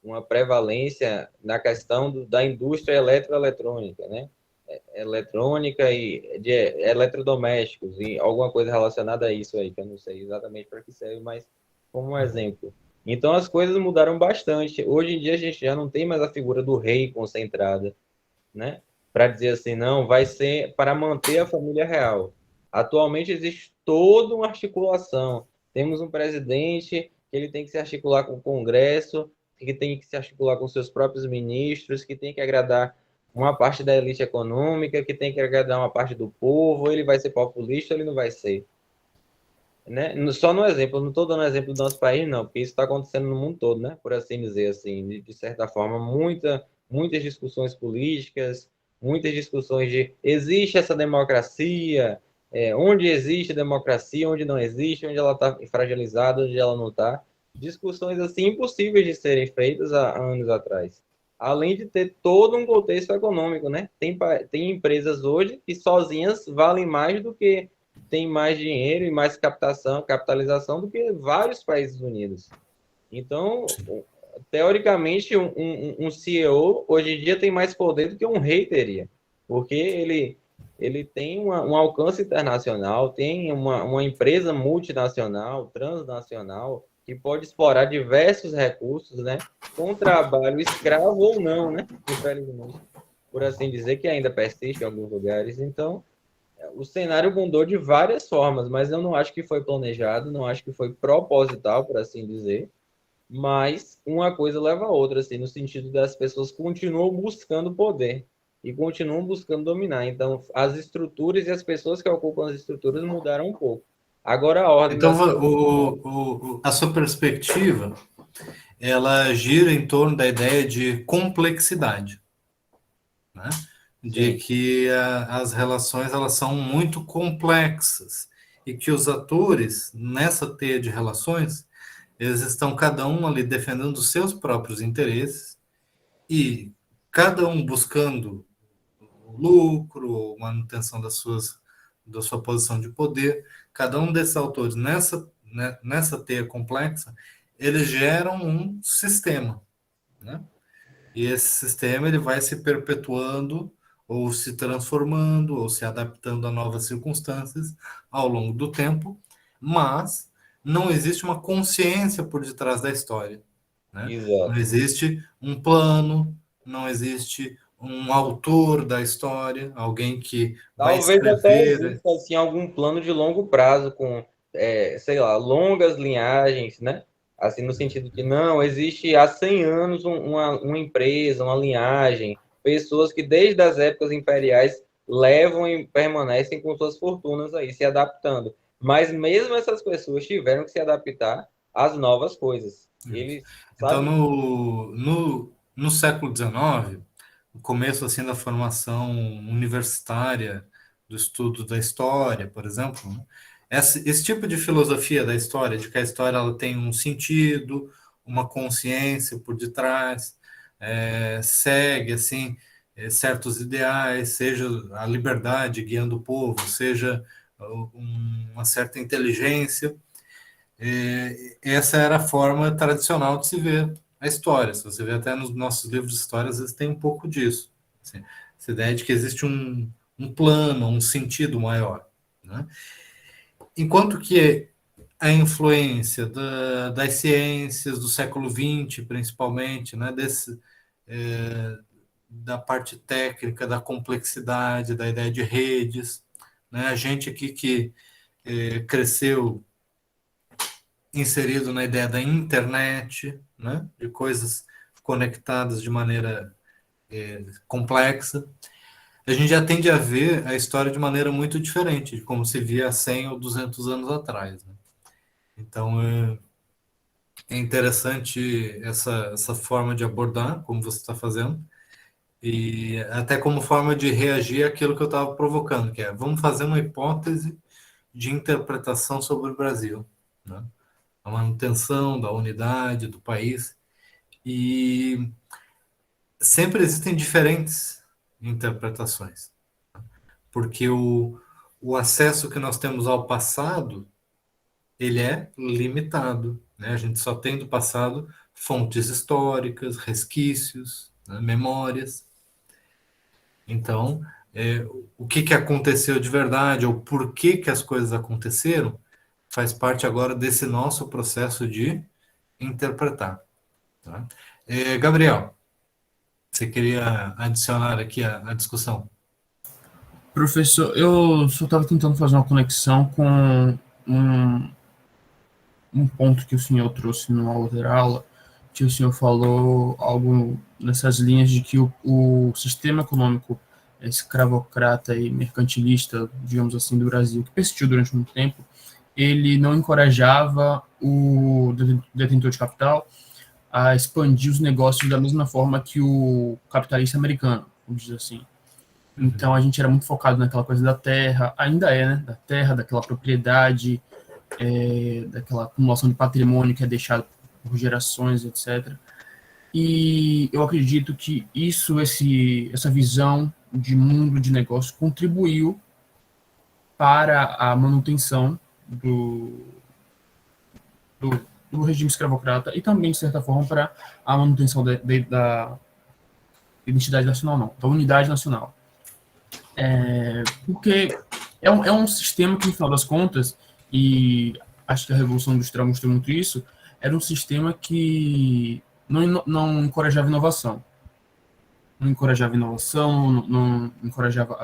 uma prevalência na questão da indústria eletroeletrônica, né? Eletrônica e de eletrodomésticos e alguma coisa relacionada a isso aí, que eu não sei exatamente para que serve, mas como um exemplo. Então as coisas mudaram bastante. Hoje em dia a gente já não tem mais a figura do rei concentrada, né? Para dizer assim, não, vai ser para manter a família real. Atualmente existe toda uma articulação. Temos um presidente que ele tem que se articular com o Congresso, que tem que se articular com seus próprios ministros, que tem que agradar uma parte da elite econômica, que tem que agradar uma parte do povo, ele vai ser populista ou ele não vai ser. Né? Só no exemplo, não estou dando exemplo do nosso país, não, porque isso está acontecendo no mundo todo, né? Por assim dizer, assim, de certa forma, muitas discussões políticas, muitas discussões de existe essa democracia, onde existe democracia, onde não existe, onde ela está fragilizada, onde ela não está. Discussões assim impossíveis de serem feitas há anos atrás. Além de ter todo um contexto econômico, né? Tem empresas hoje que sozinhas valem mais do que tem mais dinheiro e mais capitalização do que vários países unidos. Então, teoricamente, um CEO hoje em dia tem mais poder do que um rei teria, porque ele tem um alcance internacional, tem uma empresa multinacional, transnacional, que pode explorar diversos recursos, né, com trabalho escravo ou não, né, infelizmente, por assim dizer, que ainda persiste em alguns lugares. Então, o cenário mudou de várias formas, mas eu não acho que foi planejado, não acho que foi proposital, por assim dizer. mas uma coisa leva a outra, assim, no sentido das pessoas continuam buscando poder e continuam buscando dominar. Então, as estruturas e as pessoas que ocupam as estruturas mudaram um pouco. Agora, a ordem Então, das... a sua perspectiva, ela gira em torno da ideia de complexidade, né? De Sim. que as relações elas são muito complexas e que os atores nessa teia de relações eles estão cada um ali defendendo os seus próprios interesses e cada um buscando lucro, manutenção da sua posição de poder. Cada um desses autores nessa teia complexa, eles geram um sistema, né? E esse sistema ele vai se perpetuando ou se transformando ou se adaptando a novas circunstâncias ao longo do tempo, mas não existe uma consciência por detrás da história, né? Não Exato. existe um plano, não existe um autor da história, alguém que vai Talvez até escrever. exista, assim, algum plano de longo prazo com, sei lá, longas linhagens, né? Assim, no sentido que não, existe há 100 anos uma empresa, uma linhagem, pessoas que desde as épocas imperiais levam e permanecem com suas fortunas aí, se adaptando. Mas mesmo essas pessoas tiveram que se adaptar às novas coisas. Eles, Então, sabe? no século XIX, o começo assim da formação universitária do estudo da história, por exemplo, né? Esse tipo de filosofia da história, de que a história ela tem um sentido, uma consciência por detrás, segue assim certos ideais, seja a liberdade guiando o povo, seja uma certa inteligência. Essa era a forma tradicional de se ver a história. Se você vê até nos nossos livros de história, às vezes tem um pouco disso. Assim, essa ideia de que existe um plano, um sentido maior, né? Enquanto que a influência das ciências do século XX, principalmente, né, da parte técnica, da complexidade, da ideia de redes, né? A gente aqui que cresceu inserido na ideia da internet, né, de coisas conectadas de maneira complexa, a gente já tende a ver a história de maneira muito diferente de como se via há 100 ou 200 anos atrás, né? Então, é interessante essa forma de abordar, como você está fazendo, e até como forma de reagir àquilo que eu estava provocando, que é, vamos fazer uma hipótese de interpretação sobre o Brasil, né? A manutenção da unidade do país. E sempre existem diferentes interpretações, porque o acesso que nós temos ao passado, ele é limitado, né? A gente só tem do passado fontes históricas, resquícios, né? Memórias. Então, o que aconteceu de verdade, ou por que as coisas aconteceram, faz parte agora desse nosso processo de interpretar. Tá? Gabriel, você queria adicionar aqui a discussão? Professor, eu só estava tentando fazer uma conexão com um ponto que o senhor trouxe numa outra aula, que o senhor falou algo nessas linhas de que o sistema econômico escravocrata e mercantilista, digamos assim, do Brasil, que persistiu durante muito tempo, ele não encorajava o detentor de capital a expandir os negócios da mesma forma que o capitalista americano, vamos dizer assim. Então, a gente era muito focado naquela coisa da terra, ainda né? Da terra, daquela propriedade, daquela acumulação de patrimônio que é deixado por gerações, etc. E eu acredito que essa visão de mundo de negócio contribuiu para a manutenção do regime escravocrata e também, de certa forma, para a manutenção da identidade nacional, não, da unidade nacional. Porque é um sistema que, no final das contas, e acho que a Revolução Industrial mostrou muito isso, era um sistema que não encorajava inovação. Não encorajava inovação, não encorajava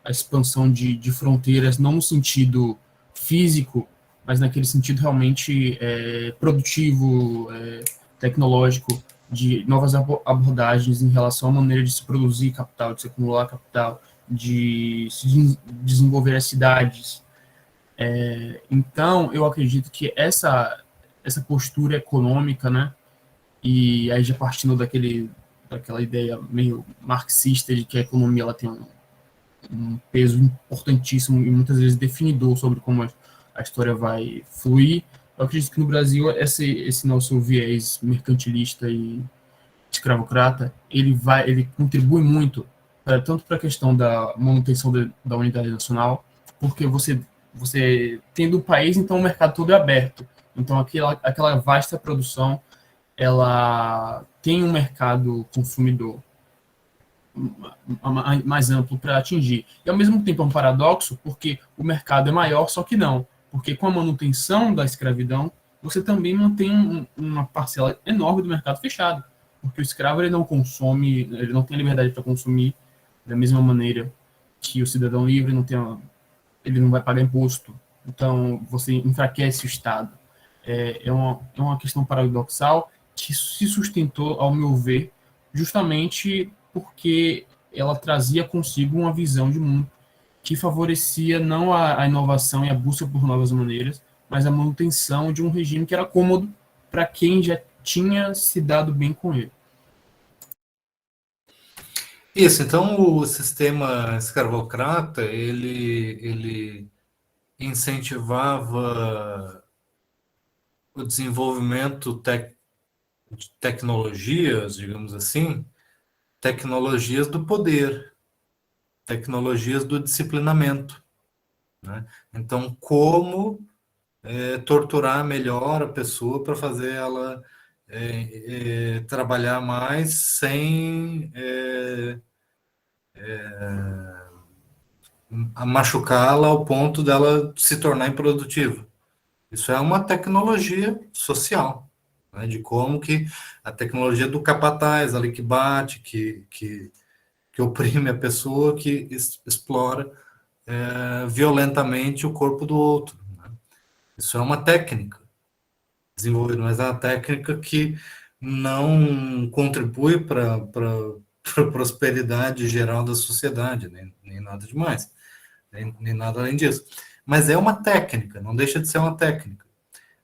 a expansão de fronteiras, não no sentido físico, mas naquele sentido realmente produtivo, tecnológico, de novas abordagens em relação à maneira de se produzir capital, de se acumular capital, de se desenvolver as cidades. Então, eu acredito que essa postura econômica, né, e aí já partindo daquela ideia meio marxista de que a economia ela tem um peso importantíssimo e muitas vezes definidor sobre como a história vai fluir, eu acredito que no Brasil esse nosso viés mercantilista e escravocrata, ele contribui muito tanto para a questão da manutenção da unidade nacional, porque você tendo o país, então o mercado todo é aberto. Então aquela vasta produção, ela tem um mercado consumidor mais amplo para atingir. E ao mesmo tempo é um paradoxo, porque o mercado é maior, só que não. Porque com a manutenção da escravidão, você também mantém uma parcela enorme do mercado fechado. Porque o escravo ele não consome, ele não tem liberdade para consumir da mesma maneira que o cidadão livre ele não vai pagar imposto. Então, você enfraquece o Estado. É uma questão paradoxal que se sustentou, ao meu ver, justamente porque ela trazia consigo uma visão de mundo que favorecia não a inovação e a busca por novas maneiras, mas a manutenção de um regime que era cômodo para quem já tinha se dado bem com ele. Isso, então o sistema escravocrata, ele incentivava o desenvolvimento de tecnologias, digamos assim, tecnologias do poder, tecnologias do disciplinamento, né? Então, como torturar melhor a pessoa para fazer ela trabalhar mais sem machucá-la ao ponto dela se tornar improdutiva. Isso é uma tecnologia social, né, de como que a tecnologia do capataz ali que bate, que oprime a pessoa, que explora violentamente o corpo do outro, né? Isso é uma técnica desenvolvida, mas é uma técnica que não contribui para a prosperidade geral da sociedade, nem nada demais, nem nada além disso. Mas é uma técnica, não deixa de ser uma técnica.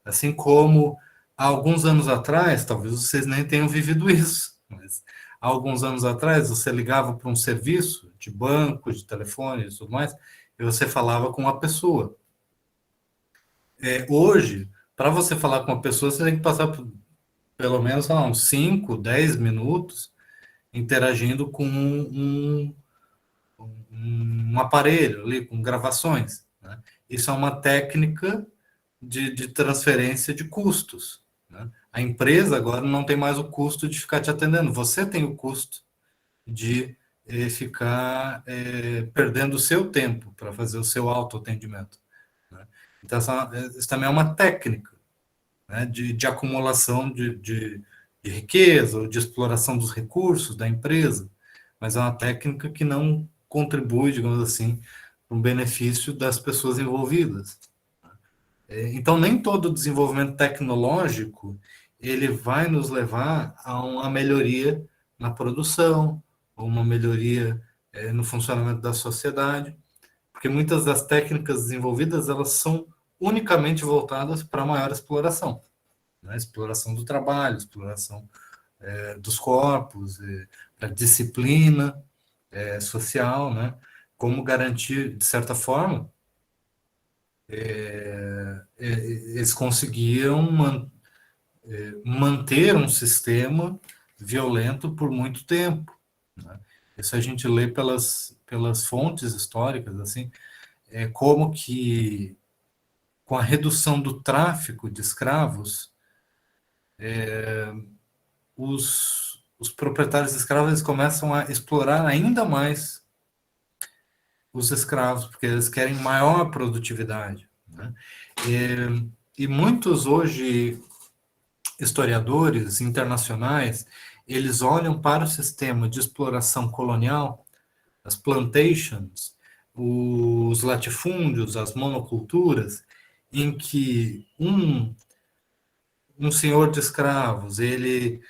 Assim como há alguns anos atrás, talvez vocês nem tenham vivido isso, mas há alguns anos atrás você ligava para um serviço de banco, de telefone e tudo mais, e você falava com uma pessoa. Hoje, para você falar com uma pessoa, você tem que passar por pelo menos uns 5, 10 minutos interagindo com um aparelho ali, com gravações, né? Isso é uma técnica de transferência de custos, né? A empresa agora não tem mais o custo de ficar te atendendo, você tem o custo de ficar perdendo o seu tempo para fazer o seu autoatendimento, né? Então, isso também é uma técnica, né, de acumulação de riqueza, ou de exploração dos recursos da empresa, mas é uma técnica que não contribui, digamos assim, para o benefício das pessoas envolvidas. Então, nem todo desenvolvimento tecnológico ele vai nos levar a uma melhoria na produção, ou uma melhoria no funcionamento da sociedade, porque muitas das técnicas desenvolvidas elas são unicamente voltadas para maior exploração, né? Exploração do trabalho, exploração dos corpos, para disciplina social, né? Como garantir, de certa forma, eles conseguiam manter um sistema violento por muito tempo, né? Isso a gente lê pelas fontes históricas, assim, como que com a redução do tráfico de escravos, os proprietários de escravos eles começam a explorar ainda mais os escravos, porque eles querem maior produtividade, né? E muitos hoje historiadores internacionais eles olham para o sistema de exploração colonial, as plantations, os latifúndios, as monoculturas, em que um um senhor de escravos, ele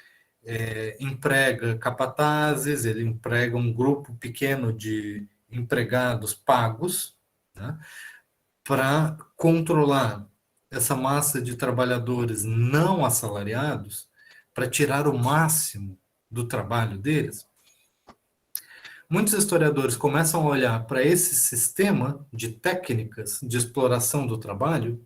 emprega capatazes, ele emprega um grupo pequeno de empregados pagos, né, para controlar essa massa de trabalhadores não assalariados, para tirar o máximo do trabalho deles. Muitos historiadores começam a olhar para esse sistema de técnicas de exploração do trabalho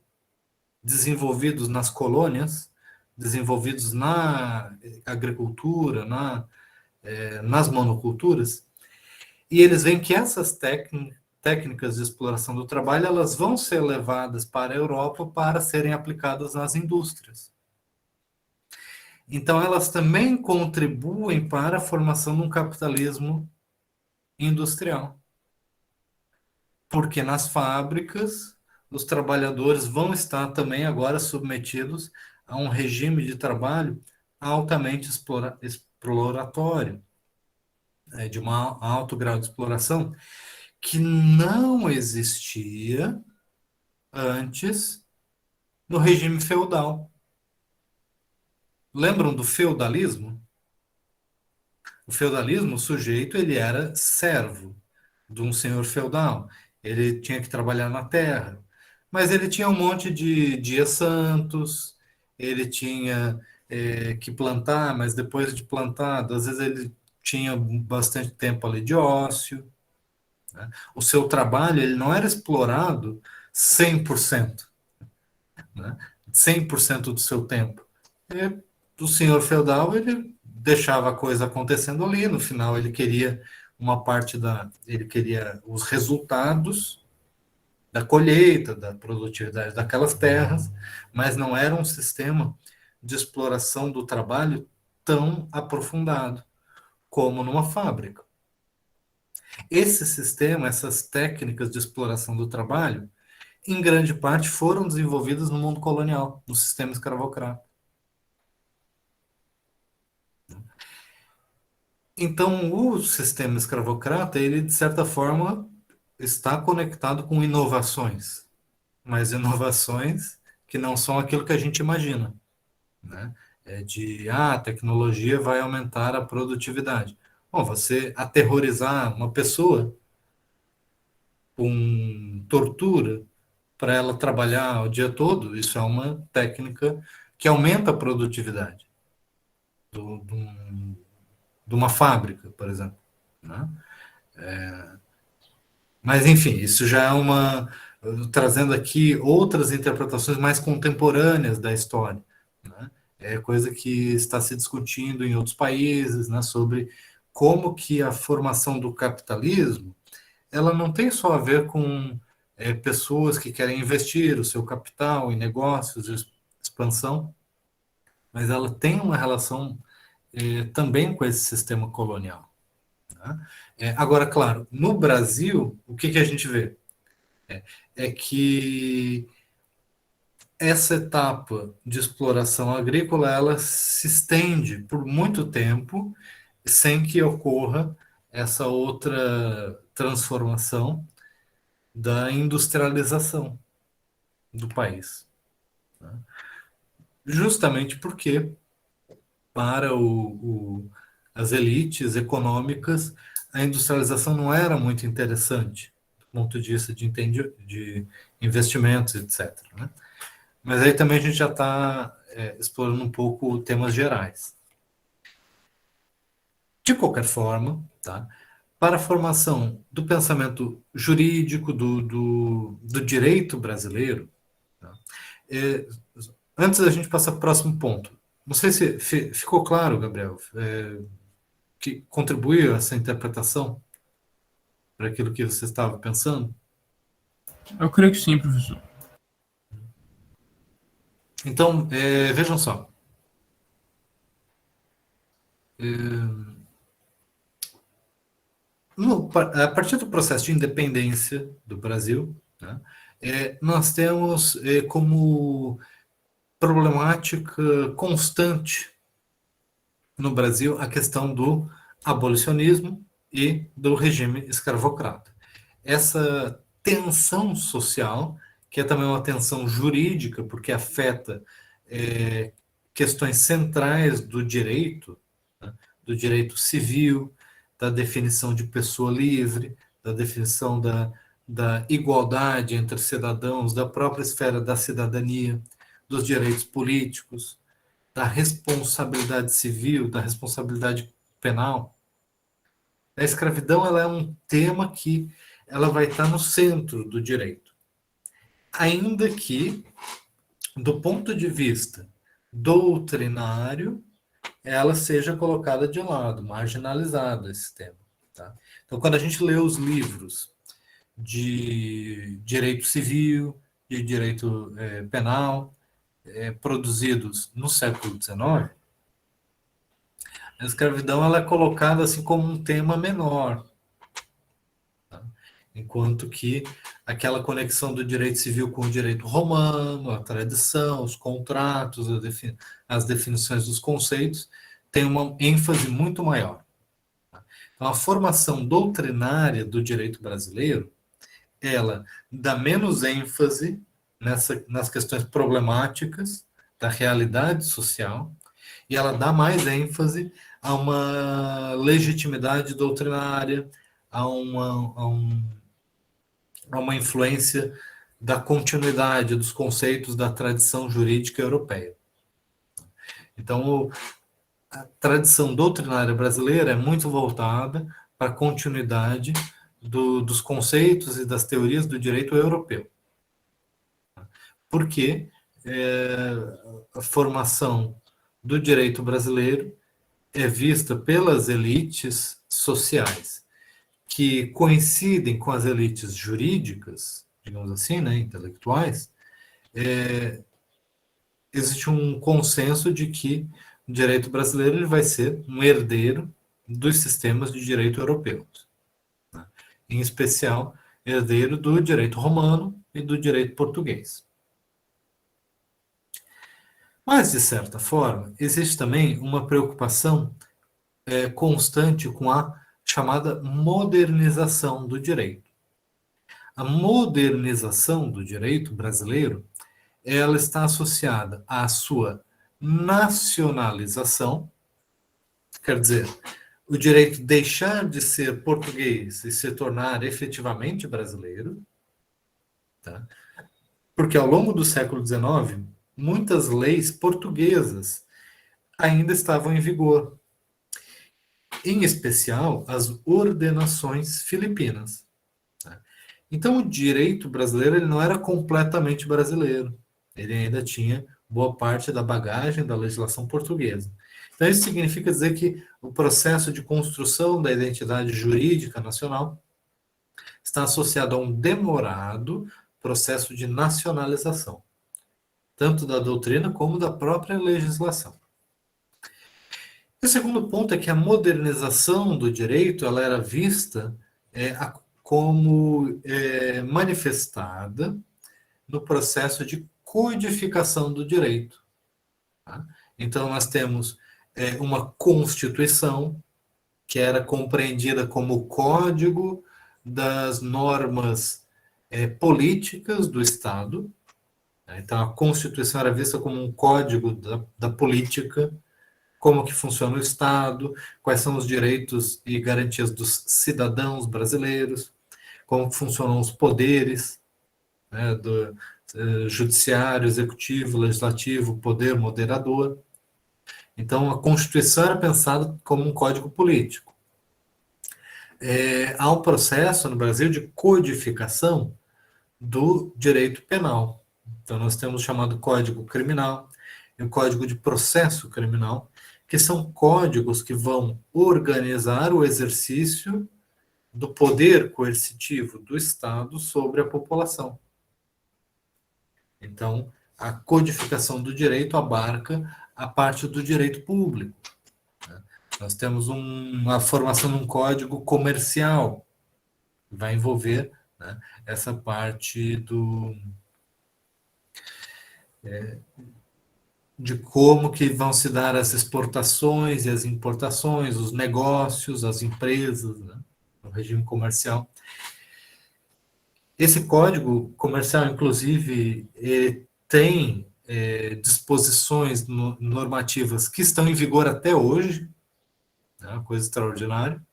desenvolvidos nas colônias, desenvolvidos na agricultura, nas monoculturas, e eles veem que essas técnicas de exploração do trabalho, elas vão ser levadas para a Europa para serem aplicadas nas indústrias. Então, elas também contribuem para a formação de um capitalismo industrial. Porque nas fábricas, os trabalhadores vão estar também agora submetidos a um regime de trabalho altamente exploratório, de um alto grau de exploração, que não existia antes no regime feudal. Lembram do feudalismo? O feudalismo, o sujeito, ele era servo de um senhor feudal. Ele tinha que trabalhar na terra. Mas ele tinha um monte de dias santos, ele tinha que plantar, mas depois de plantado, às vezes ele tinha bastante tempo ali de ócio. Né? O seu trabalho ele não era explorado 100%, né? 100% do seu tempo. E o senhor feudal, ele deixava a coisa acontecendo ali, no final ele queria ele queria os resultados da colheita, da produtividade daquelas terras, mas não era um sistema de exploração do trabalho tão aprofundado como numa fábrica. Esse sistema, essas técnicas de exploração do trabalho, em grande parte foram desenvolvidas no mundo colonial, no sistema escravocrata. Então, o sistema escravocrata, ele, de certa forma, está conectado com inovações, mas inovações que não são aquilo que a gente imagina, né? A tecnologia vai aumentar a produtividade. Bom, você aterrorizar uma pessoa com tortura para ela trabalhar o dia todo, isso é uma técnica que aumenta a produtividade de uma fábrica, por exemplo, né? Mas, enfim, isso já é trazendo aqui outras interpretações mais contemporâneas da história, né? É coisa que está se discutindo em outros países, né, sobre como que a formação do capitalismo, ela não tem só a ver com pessoas que querem investir o seu capital em negócios de expansão, mas ela tem uma relação também com esse sistema colonial. Né? Agora, claro, no Brasil, o que a gente vê? É que essa etapa de exploração agrícola, ela se estende por muito tempo, sem que ocorra essa outra transformação da industrialização do país. Né? Justamente porque, para as elites econômicas, a industrialização não era muito interessante, do ponto de vista de investimentos, etc. Né? Mas aí também a gente já está explorando um pouco temas gerais. De qualquer forma, tá? Para a formação do pensamento jurídico, do direito brasileiro, tá? Antes da gente passar para o próximo ponto, não sei se ficou claro, Gabriel, que contribuiu essa interpretação para aquilo que você estava pensando? Eu creio que sim, professor. Então, vejam só. A partir do processo de independência do Brasil, né, nós temos como problemática constante no Brasil a questão do abolicionismo e do regime escravocrata. Essa tensão social, que é também uma tensão jurídica, porque afeta questões centrais do direito, né, do direito civil, da definição de pessoa livre, da definição da igualdade entre cidadãos, da própria esfera da cidadania, dos direitos políticos, da responsabilidade civil, da responsabilidade penal. A escravidão ela é um tema que ela vai estar no centro do direito. Ainda que, do ponto de vista doutrinário, ela seja colocada de lado, marginalizada esse tema. Tá? Então, quando a gente lê os livros de direito civil, de direito penal, produzidos no século XIX, a escravidão ela é colocada assim como um tema menor, tá? Enquanto que aquela conexão do direito civil com o direito romano, a tradição, os contratos, as definições dos conceitos, tem uma ênfase muito maior. Então, a formação doutrinária do direito brasileiro, ela dá menos ênfase nas questões problemáticas da realidade social, e ela dá mais ênfase a uma legitimidade doutrinária, a uma influência da continuidade dos conceitos da tradição jurídica europeia. Então, a tradição doutrinária brasileira é muito voltada para a continuidade dos conceitos e das teorias do direito europeu. Porque a formação do direito brasileiro é vista pelas elites sociais, que coincidem com as elites jurídicas, digamos assim, né, intelectuais. Existe um consenso de que o direito brasileiro ele vai ser um herdeiro dos sistemas de direito europeus, né? Em especial, herdeiro do direito romano e do direito português. Mas, de certa forma, existe também uma preocupação constante com a chamada modernização do direito. A modernização do direito brasileiro, ela está associada à sua nacionalização, quer dizer, o direito deixar de ser português e se tornar efetivamente brasileiro, tá? Porque ao longo do século XIX, muitas leis portuguesas ainda estavam em vigor, em especial as ordenações filipinas. Então, o direito brasileiro ele não era completamente brasileiro, ele ainda tinha boa parte da bagagem da legislação portuguesa. Então, isso significa dizer que o processo de construção da identidade jurídica nacional está associado a um demorado processo de nacionalização, tanto da doutrina como da própria legislação. E o segundo ponto é que a modernização do direito ela era vista como manifestada no processo de codificação do direito. Tá? Então, nós temos uma Constituição, que era compreendida como o código das normas políticas do Estado. Então, a Constituição era vista como um código da política, como que funciona o Estado, quais são os direitos e garantias dos cidadãos brasileiros, como funcionam os poderes, né, do judiciário, executivo, legislativo, poder moderador. Então, a Constituição era pensada como um código político. Há um processo no Brasil de codificação do direito penal. Então, nós temos o chamado Código Criminal e o Código de Processo Criminal, que são códigos que vão organizar o exercício do poder coercitivo do Estado sobre a população. Então, a codificação do direito abarca a parte do direito público. Nós temos uma formação de um código comercial, que vai envolver, né, essa parte de como que vão se dar as exportações e as importações, os negócios, as empresas, né, no regime comercial. Esse código comercial, inclusive, tem disposições normativas que estão em vigor até hoje, né, uma coisa extraordinária.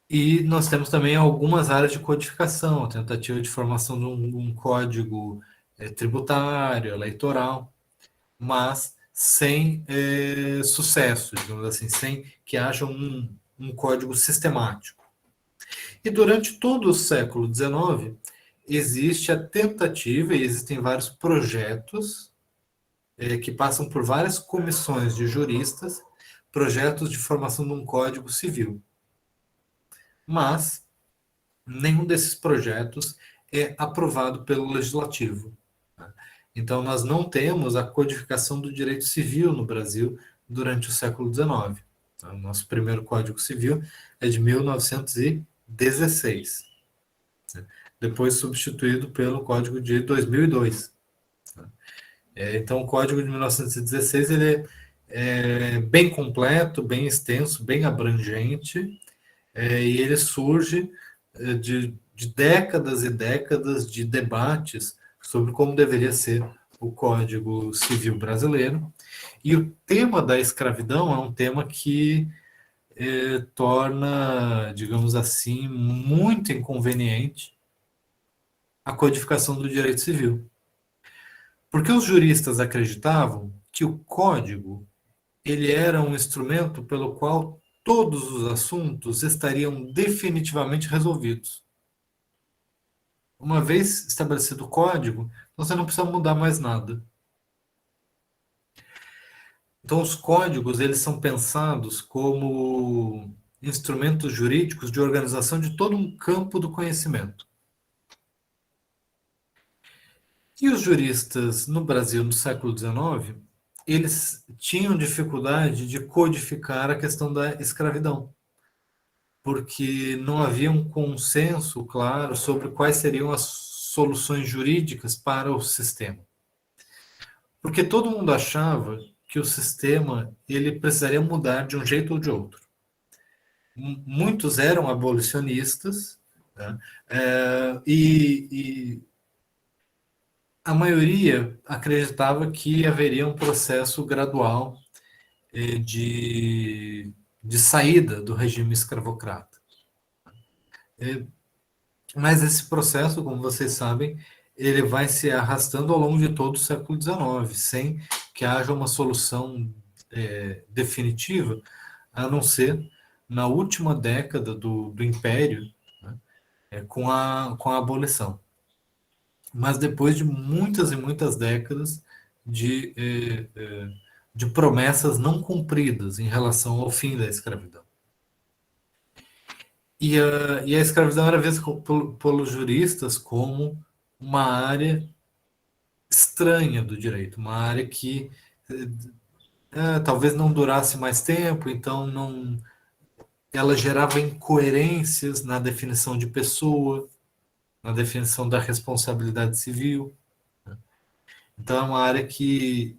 E nós temos também algumas áreas de codificação, a tentativa de formação de um código tributário, eleitoral, mas sem sucesso, digamos assim, sem que haja um código sistemático. E durante todo o século XIX, existe a tentativa, e existem vários projetos que passam por várias comissões de juristas, projetos de formação de um código civil. Mas nenhum desses projetos é aprovado pelo legislativo. Então, nós não temos a codificação do direito civil no Brasil durante o século XIX. O nosso primeiro Código Civil é de 1916, depois substituído pelo Código de 2002. Então, o Código de 1916 ele é bem completo, bem extenso, bem abrangente, e ele surge de décadas e décadas de debates sobre como deveria ser o Código Civil brasileiro. E o tema da escravidão é um tema que torna, digamos assim, muito inconveniente a codificação do direito civil. Porque os juristas acreditavam que o código ele era um instrumento pelo qual todos os assuntos estariam definitivamente resolvidos. Uma vez estabelecido o código, você não precisa mudar mais nada. Então, os códigos eles são pensados como instrumentos jurídicos de organização de todo um campo do conhecimento. E os juristas no Brasil no século XIX, eles tinham dificuldade de codificar a questão da escravidão, porque não havia um consenso claro sobre quais seriam as soluções jurídicas para o sistema. Porque todo mundo achava que o sistema ele precisaria mudar de um jeito ou de outro. Muitos eram abolicionistas, né? E a maioria acreditava que haveria um processo gradual de saída do regime escravocrata. Mas esse processo, como vocês sabem, ele vai se arrastando ao longo de todo o século XIX, sem que haja uma solução definitiva, a não ser na última década do Império, né, com a abolição. Mas depois de muitas e muitas décadas de promessas não cumpridas em relação ao fim da escravidão. E a escravidão era vista pelos juristas como uma área estranha do direito, uma área que talvez não durasse mais tempo, então ela gerava incoerências na definição de pessoa, na definição da responsabilidade civil. Então é uma área que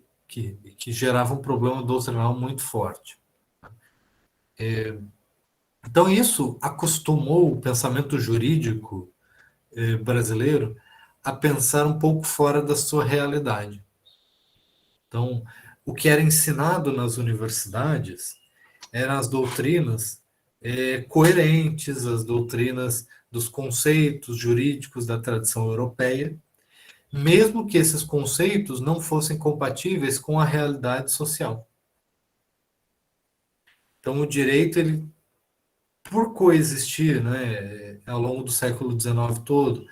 gerava um problema doutrinal muito forte. Então isso acostumou o pensamento jurídico brasileiro a pensar um pouco fora da sua realidade. Então, o que era ensinado nas universidades eram as doutrinas coerentes, as doutrinas dos conceitos jurídicos da tradição europeia, mesmo que esses conceitos não fossem compatíveis com a realidade social. Então, o direito, ele, por coexistir, né, ao longo do século XIX todo,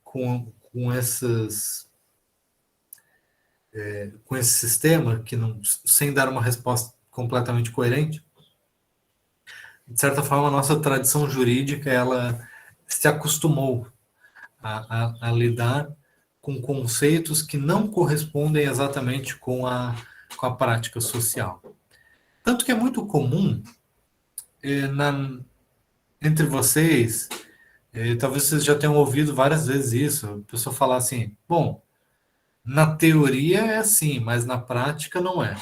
com esse sistema, que não, sem dar uma resposta completamente coerente, de certa forma, a nossa tradição jurídica ela se acostumou a lidar com conceitos que não correspondem exatamente com a prática social. Tanto que é muito comum entre vocês, talvez vocês já tenham ouvido várias vezes isso, a pessoa falar assim, bom, na teoria é assim, mas na prática não é.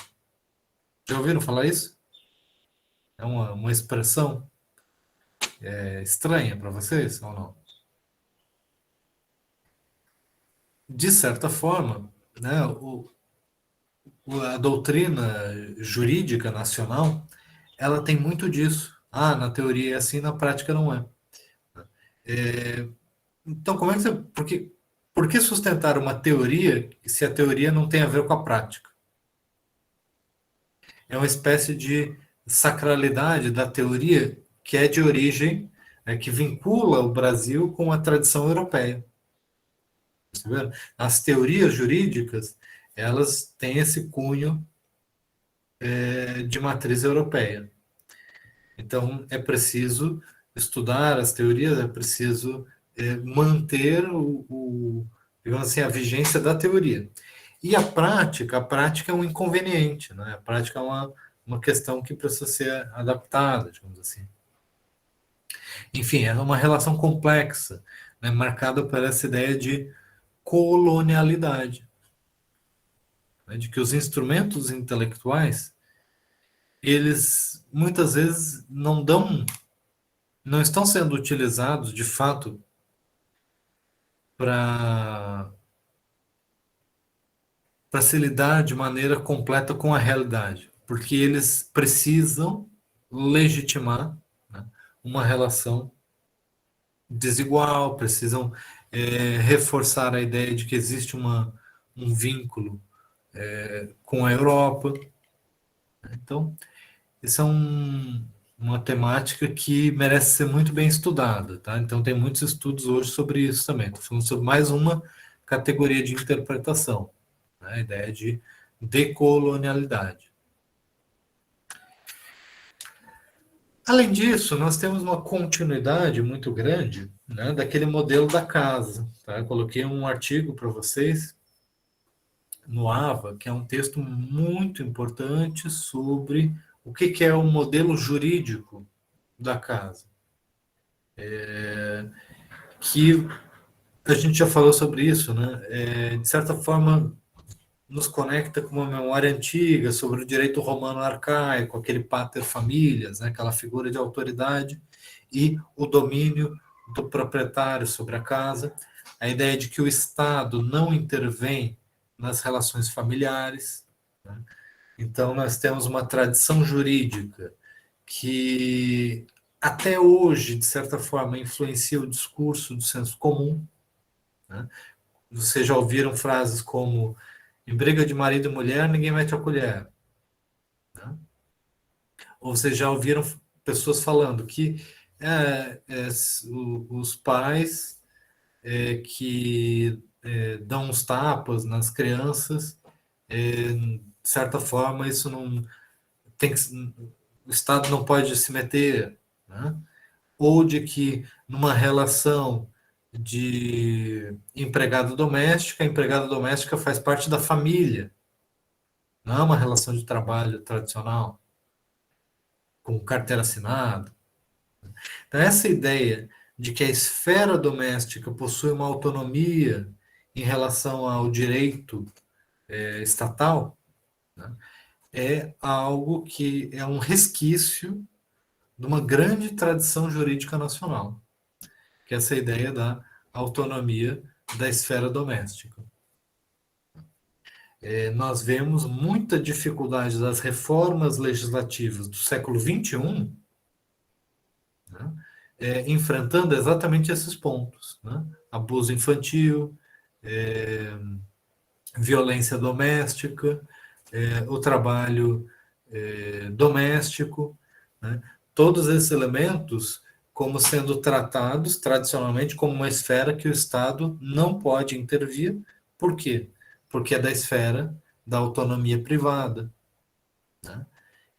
Já ouviram falar isso? É uma expressão estranha para vocês ou não? De certa forma, né, a doutrina jurídica nacional, ela tem muito disso. Ah, na teoria é assim, na prática não é. Então, como é que você... Por que sustentar uma teoria se a teoria não tem a ver com a prática? É uma espécie de sacralidade da teoria que é de origem, que vincula o Brasil com a tradição europeia. Perceberam? As teorias jurídicas, elas têm esse cunho de matriz europeia. Então, é preciso estudar as teorias, é preciso manter digamos assim, a vigência da teoria. E a prática é um inconveniente, né? A prática é uma questão que precisa ser adaptada, digamos assim. Enfim, é uma relação complexa, né? Marcada por essa ideia de colonialidade, né? De que os instrumentos intelectuais, eles muitas vezes não estão sendo utilizados de fato para se lidar de maneira completa com a realidade, porque eles precisam legitimar, né, uma relação desigual, precisam reforçar a ideia de que existe um vínculo com a Europa. Então, isso é uma temática que merece ser muito bem estudada, tá? Então, tem muitos estudos hoje sobre isso também. Estou falando sobre mais uma categoria de interpretação, né? A ideia de decolonialidade. Além disso, nós temos uma continuidade muito grande, né, daquele modelo da casa. Tá? Eu coloquei um artigo para vocês no AVA, que é um texto muito importante sobre o que é o modelo jurídico da casa. Que a gente já falou sobre isso, né? De certa forma, nos conecta com uma memória antiga sobre o direito romano arcaico, aquele pater familias, né, aquela figura de autoridade e o domínio do proprietário sobre a casa, a ideia de que o Estado não intervém nas relações familiares, né? Então, nós temos uma tradição jurídica que até hoje, de certa forma, influencia o discurso do senso comum, né? Vocês já ouviram frases como: em briga de marido e mulher, ninguém mete a colher. Né? Ou vocês já ouviram pessoas falando que os pais que dão uns tapas nas crianças, de certa forma, isso não tem que, o Estado não pode se meter, né? Ou de que numa relação de a empregada doméstica faz parte da família, não é uma relação de trabalho tradicional, com carteira assinada. Então, essa ideia de que a esfera doméstica possui uma autonomia em relação ao direito estatal, né, é algo que é um resquício de uma grande tradição jurídica nacional, que é essa ideia da autonomia da esfera doméstica. Nós vemos muita dificuldade das reformas legislativas do século XXI, né, enfrentando exatamente esses pontos, né? Abuso infantil, violência doméstica, o trabalho doméstico, né? Todos esses elementos como sendo tratados tradicionalmente como uma esfera que o Estado não pode intervir. Por quê? Porque é da esfera da autonomia privada, né?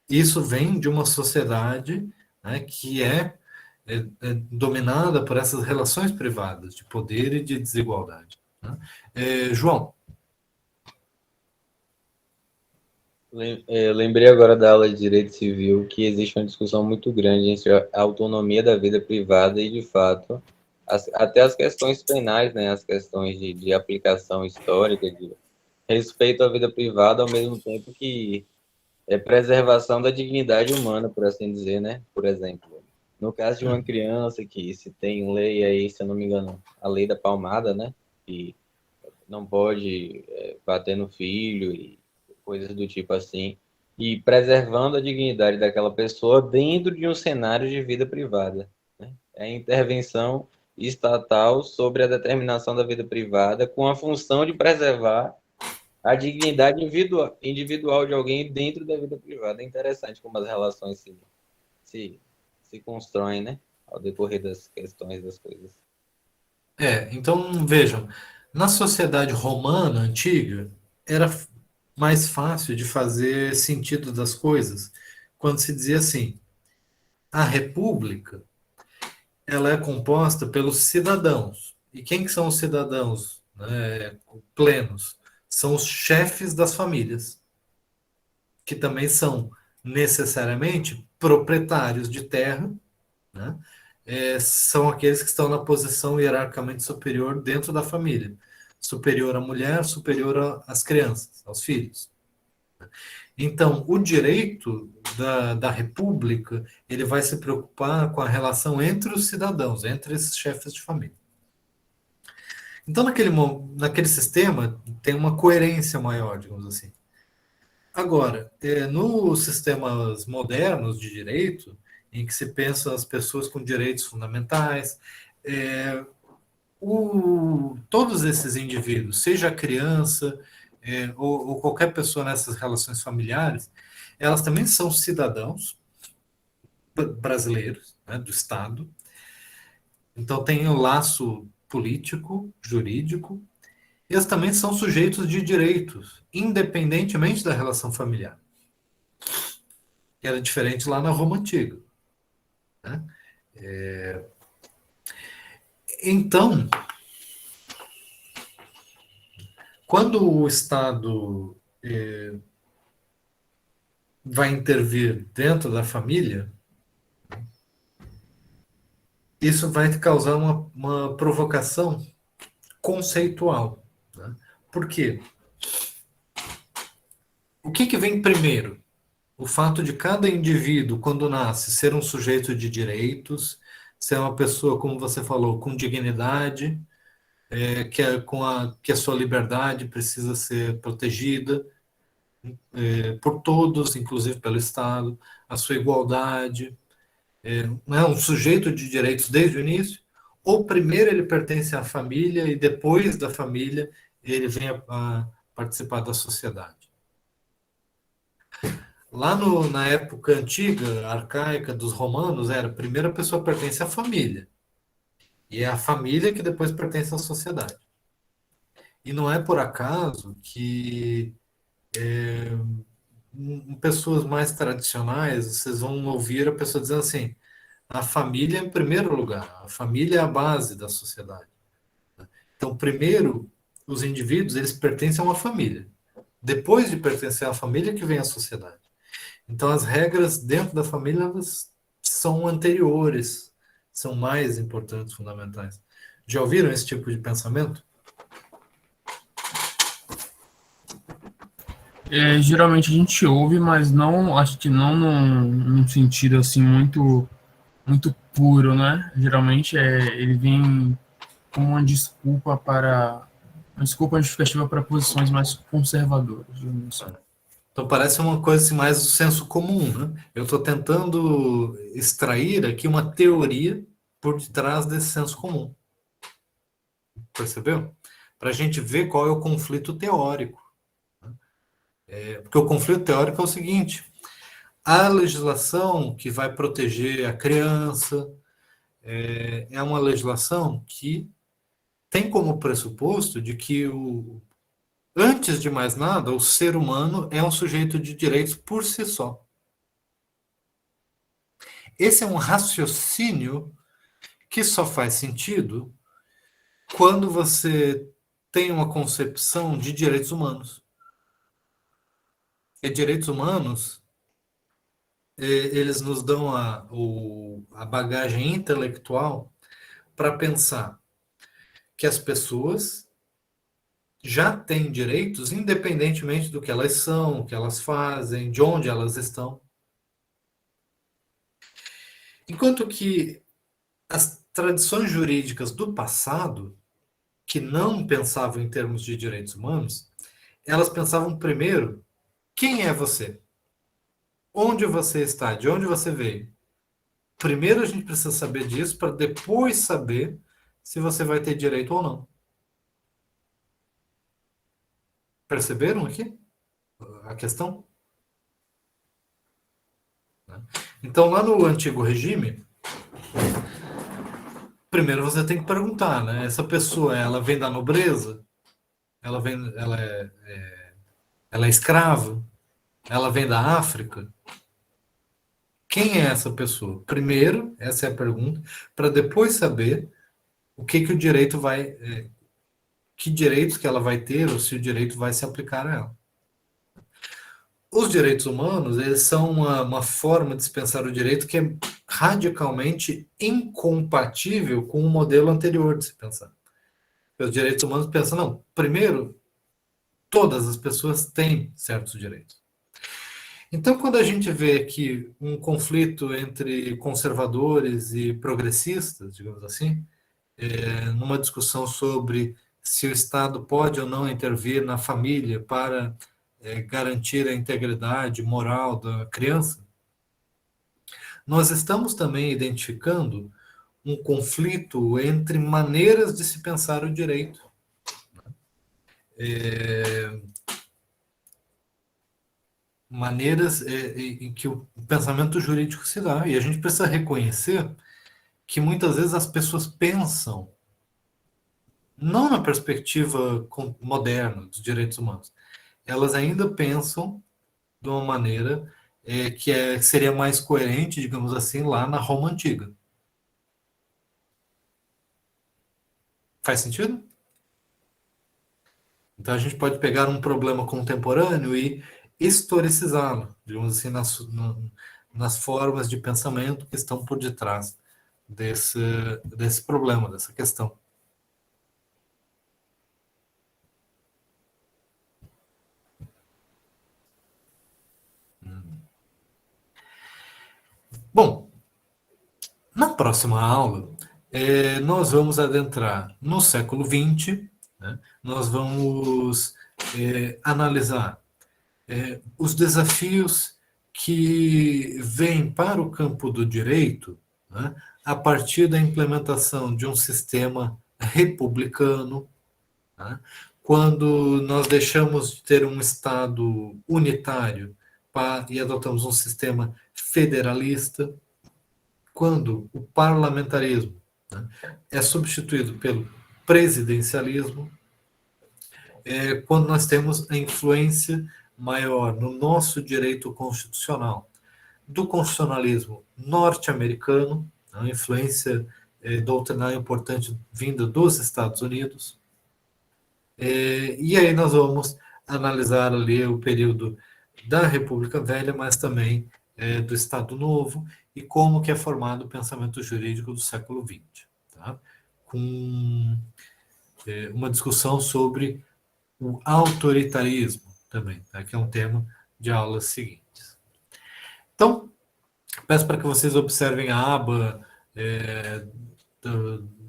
Isso vem de uma sociedade, né, que é dominada por essas relações privadas de poder e de desigualdade, né? João. Eu lembrei agora da aula de Direito Civil que existe uma discussão muito grande entre a autonomia da vida privada e, de fato, até as questões penais, né, as questões de aplicação histórica, de respeito à vida privada, ao mesmo tempo que é preservação da dignidade humana, por assim dizer, né? Por exemplo, no caso de uma criança que se tem lei aí, se eu não me engano, a lei da palmada, né? Que não pode bater no filho e coisas do tipo assim, e preservando a dignidade daquela pessoa dentro de um cenário de vida privada, né? É a intervenção estatal sobre a determinação da vida privada com a função de preservar a dignidade individual de alguém dentro da vida privada. É interessante como as relações se constroem, né? Ao decorrer das questões das coisas. Então vejam, na sociedade romana antiga, era mais fácil de fazer sentido das coisas quando se dizia assim: a república ela é composta pelos cidadãos. E quem que são os cidadãos, né, plenos? São os chefes das famílias, que também são necessariamente proprietários de terra, né? São aqueles que estão na posição hierarquicamente superior dentro da família. Superior à mulher, superior às crianças, aos filhos. Então, o direito da República, ele vai se preocupar com a relação entre os cidadãos, entre esses chefes de família. Então, naquele sistema, tem uma coerência maior, digamos assim. Agora, nos sistemas modernos de direito, em que se pensa as pessoas com direitos fundamentais, todos esses indivíduos, seja a criança ou qualquer pessoa nessas relações familiares, elas também são cidadãos brasileiros, né, do Estado. Então tem o laço político, jurídico, e eles também são sujeitos de direitos, independentemente da relação familiar. Que era diferente lá na Roma Antiga, né? Então, quando o Estado vai intervir dentro da família, isso vai causar uma provocação conceitual, né? Por quê? O que vem primeiro? O fato de cada indivíduo, quando nasce, ser um sujeito de direitos, ser uma pessoa, como você falou, com dignidade, que a sua liberdade precisa ser protegida por todos, inclusive pelo Estado, a sua igualdade, não é um sujeito de direitos desde o início, ou primeiro ele pertence à família e depois da família ele vem a participar da sociedade. Lá na época antiga, arcaica, dos romanos, era a primeira pessoa pertence à família. E é a família que depois pertence à sociedade. E não é por acaso que em pessoas mais tradicionais, vocês vão ouvir a pessoa dizendo assim, a família em primeiro lugar, a família é a base da sociedade. Então, primeiro, os indivíduos, eles pertencem a uma família. Depois de pertencer à família que vem a sociedade. Então, as regras dentro da família elas são anteriores, são mais importantes, fundamentais. Já ouviram esse tipo de pensamento? Geralmente a gente ouve, mas não, acho que não num sentido assim muito puro, né? Geralmente ele vem como uma desculpa justificativa para posições mais conservadoras, digamos assim. Então parece uma coisa assim, mais do senso comum, né? Eu estou tentando extrair aqui uma teoria por detrás desse senso comum. Percebeu? Para a gente ver qual é o conflito teórico. Porque o conflito teórico é o seguinte: a legislação que vai proteger a criança é uma legislação que tem como pressuposto de que antes de mais nada, o ser humano é um sujeito de direitos por si só. Esse é um raciocínio que só faz sentido quando você tem uma concepção de direitos humanos. E direitos humanos, eles nos dão a bagagem intelectual para pensar que as pessoas já têm direitos independentemente do que elas são, o que elas fazem, de onde elas estão. Enquanto que as tradições jurídicas do passado, que não pensavam em termos de direitos humanos, elas pensavam primeiro, quem é você? Onde você está? De onde você veio? Primeiro a gente precisa saber disso para depois saber se você vai ter direito ou não. Perceberam aqui a questão? Então, lá no antigo regime, primeiro você tem que perguntar, né? Essa pessoa, ela vem da nobreza? Ela é escrava? Ela vem da África? Quem é essa pessoa? Primeiro, essa é a pergunta, para depois saber o que o direito vai, que direitos que ela vai ter ou se o direito vai se aplicar a ela. Os direitos humanos, eles são uma forma de se pensar o direito que é radicalmente incompatível com o modelo anterior de se pensar. Os direitos humanos pensam, não, primeiro, todas as pessoas têm certos direitos. Então, quando a gente vê aqui um conflito entre conservadores e progressistas, digamos assim, numa discussão sobre se o Estado pode ou não intervir na família para garantir a integridade moral da criança, nós estamos também identificando um conflito entre maneiras de se pensar o direito. Maneiras em que o pensamento jurídico se dá. E a gente precisa reconhecer que muitas vezes as pessoas pensam não na perspectiva moderna dos direitos humanos. Elas ainda pensam de uma maneira que seria mais coerente, digamos assim, lá na Roma Antiga. Faz sentido? Então a gente pode pegar um problema contemporâneo e historicizá-lo, digamos assim, nas formas de pensamento que estão por detrás desse problema, dessa questão. Bom, na próxima aula, nós vamos adentrar no século XX, né? Nós vamos analisar os desafios que vêm para o campo do direito, né, a partir da implementação de um sistema republicano, né, quando nós deixamos de ter um Estado unitário e adotamos um sistema federalista, quando o parlamentarismo, né, é substituído pelo presidencialismo, quando nós temos a influência maior no nosso direito constitucional do constitucionalismo norte-americano, uma influência doutrinária importante vinda dos Estados Unidos. E aí nós vamos analisar ali o período da República Velha, mas também do Estado Novo, e como que é formado o pensamento jurídico do século XX, tá? Com uma discussão sobre o autoritarismo também, tá? Que é um tema de aulas seguintes. Então, peço para que vocês observem a aba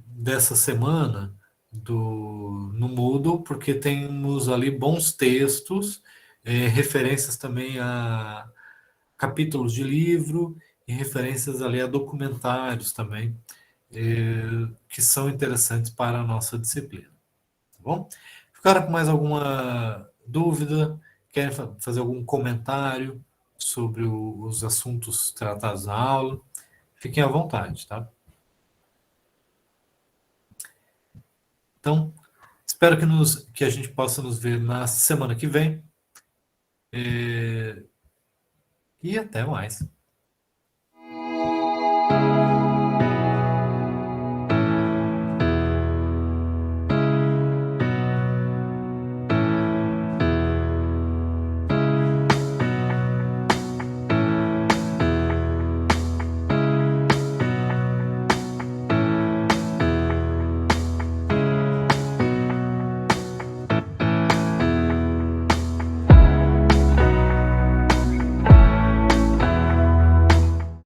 dessa semana no Moodle, porque temos ali bons textos, referências também a capítulos de livro e referências ali a documentários também, que são interessantes para a nossa disciplina. Tá bom? Ficaram com mais alguma dúvida? Querem fazer algum comentário sobre os assuntos tratados na aula? Fiquem à vontade, tá? Então, espero que a gente possa nos ver na semana que vem. E até mais.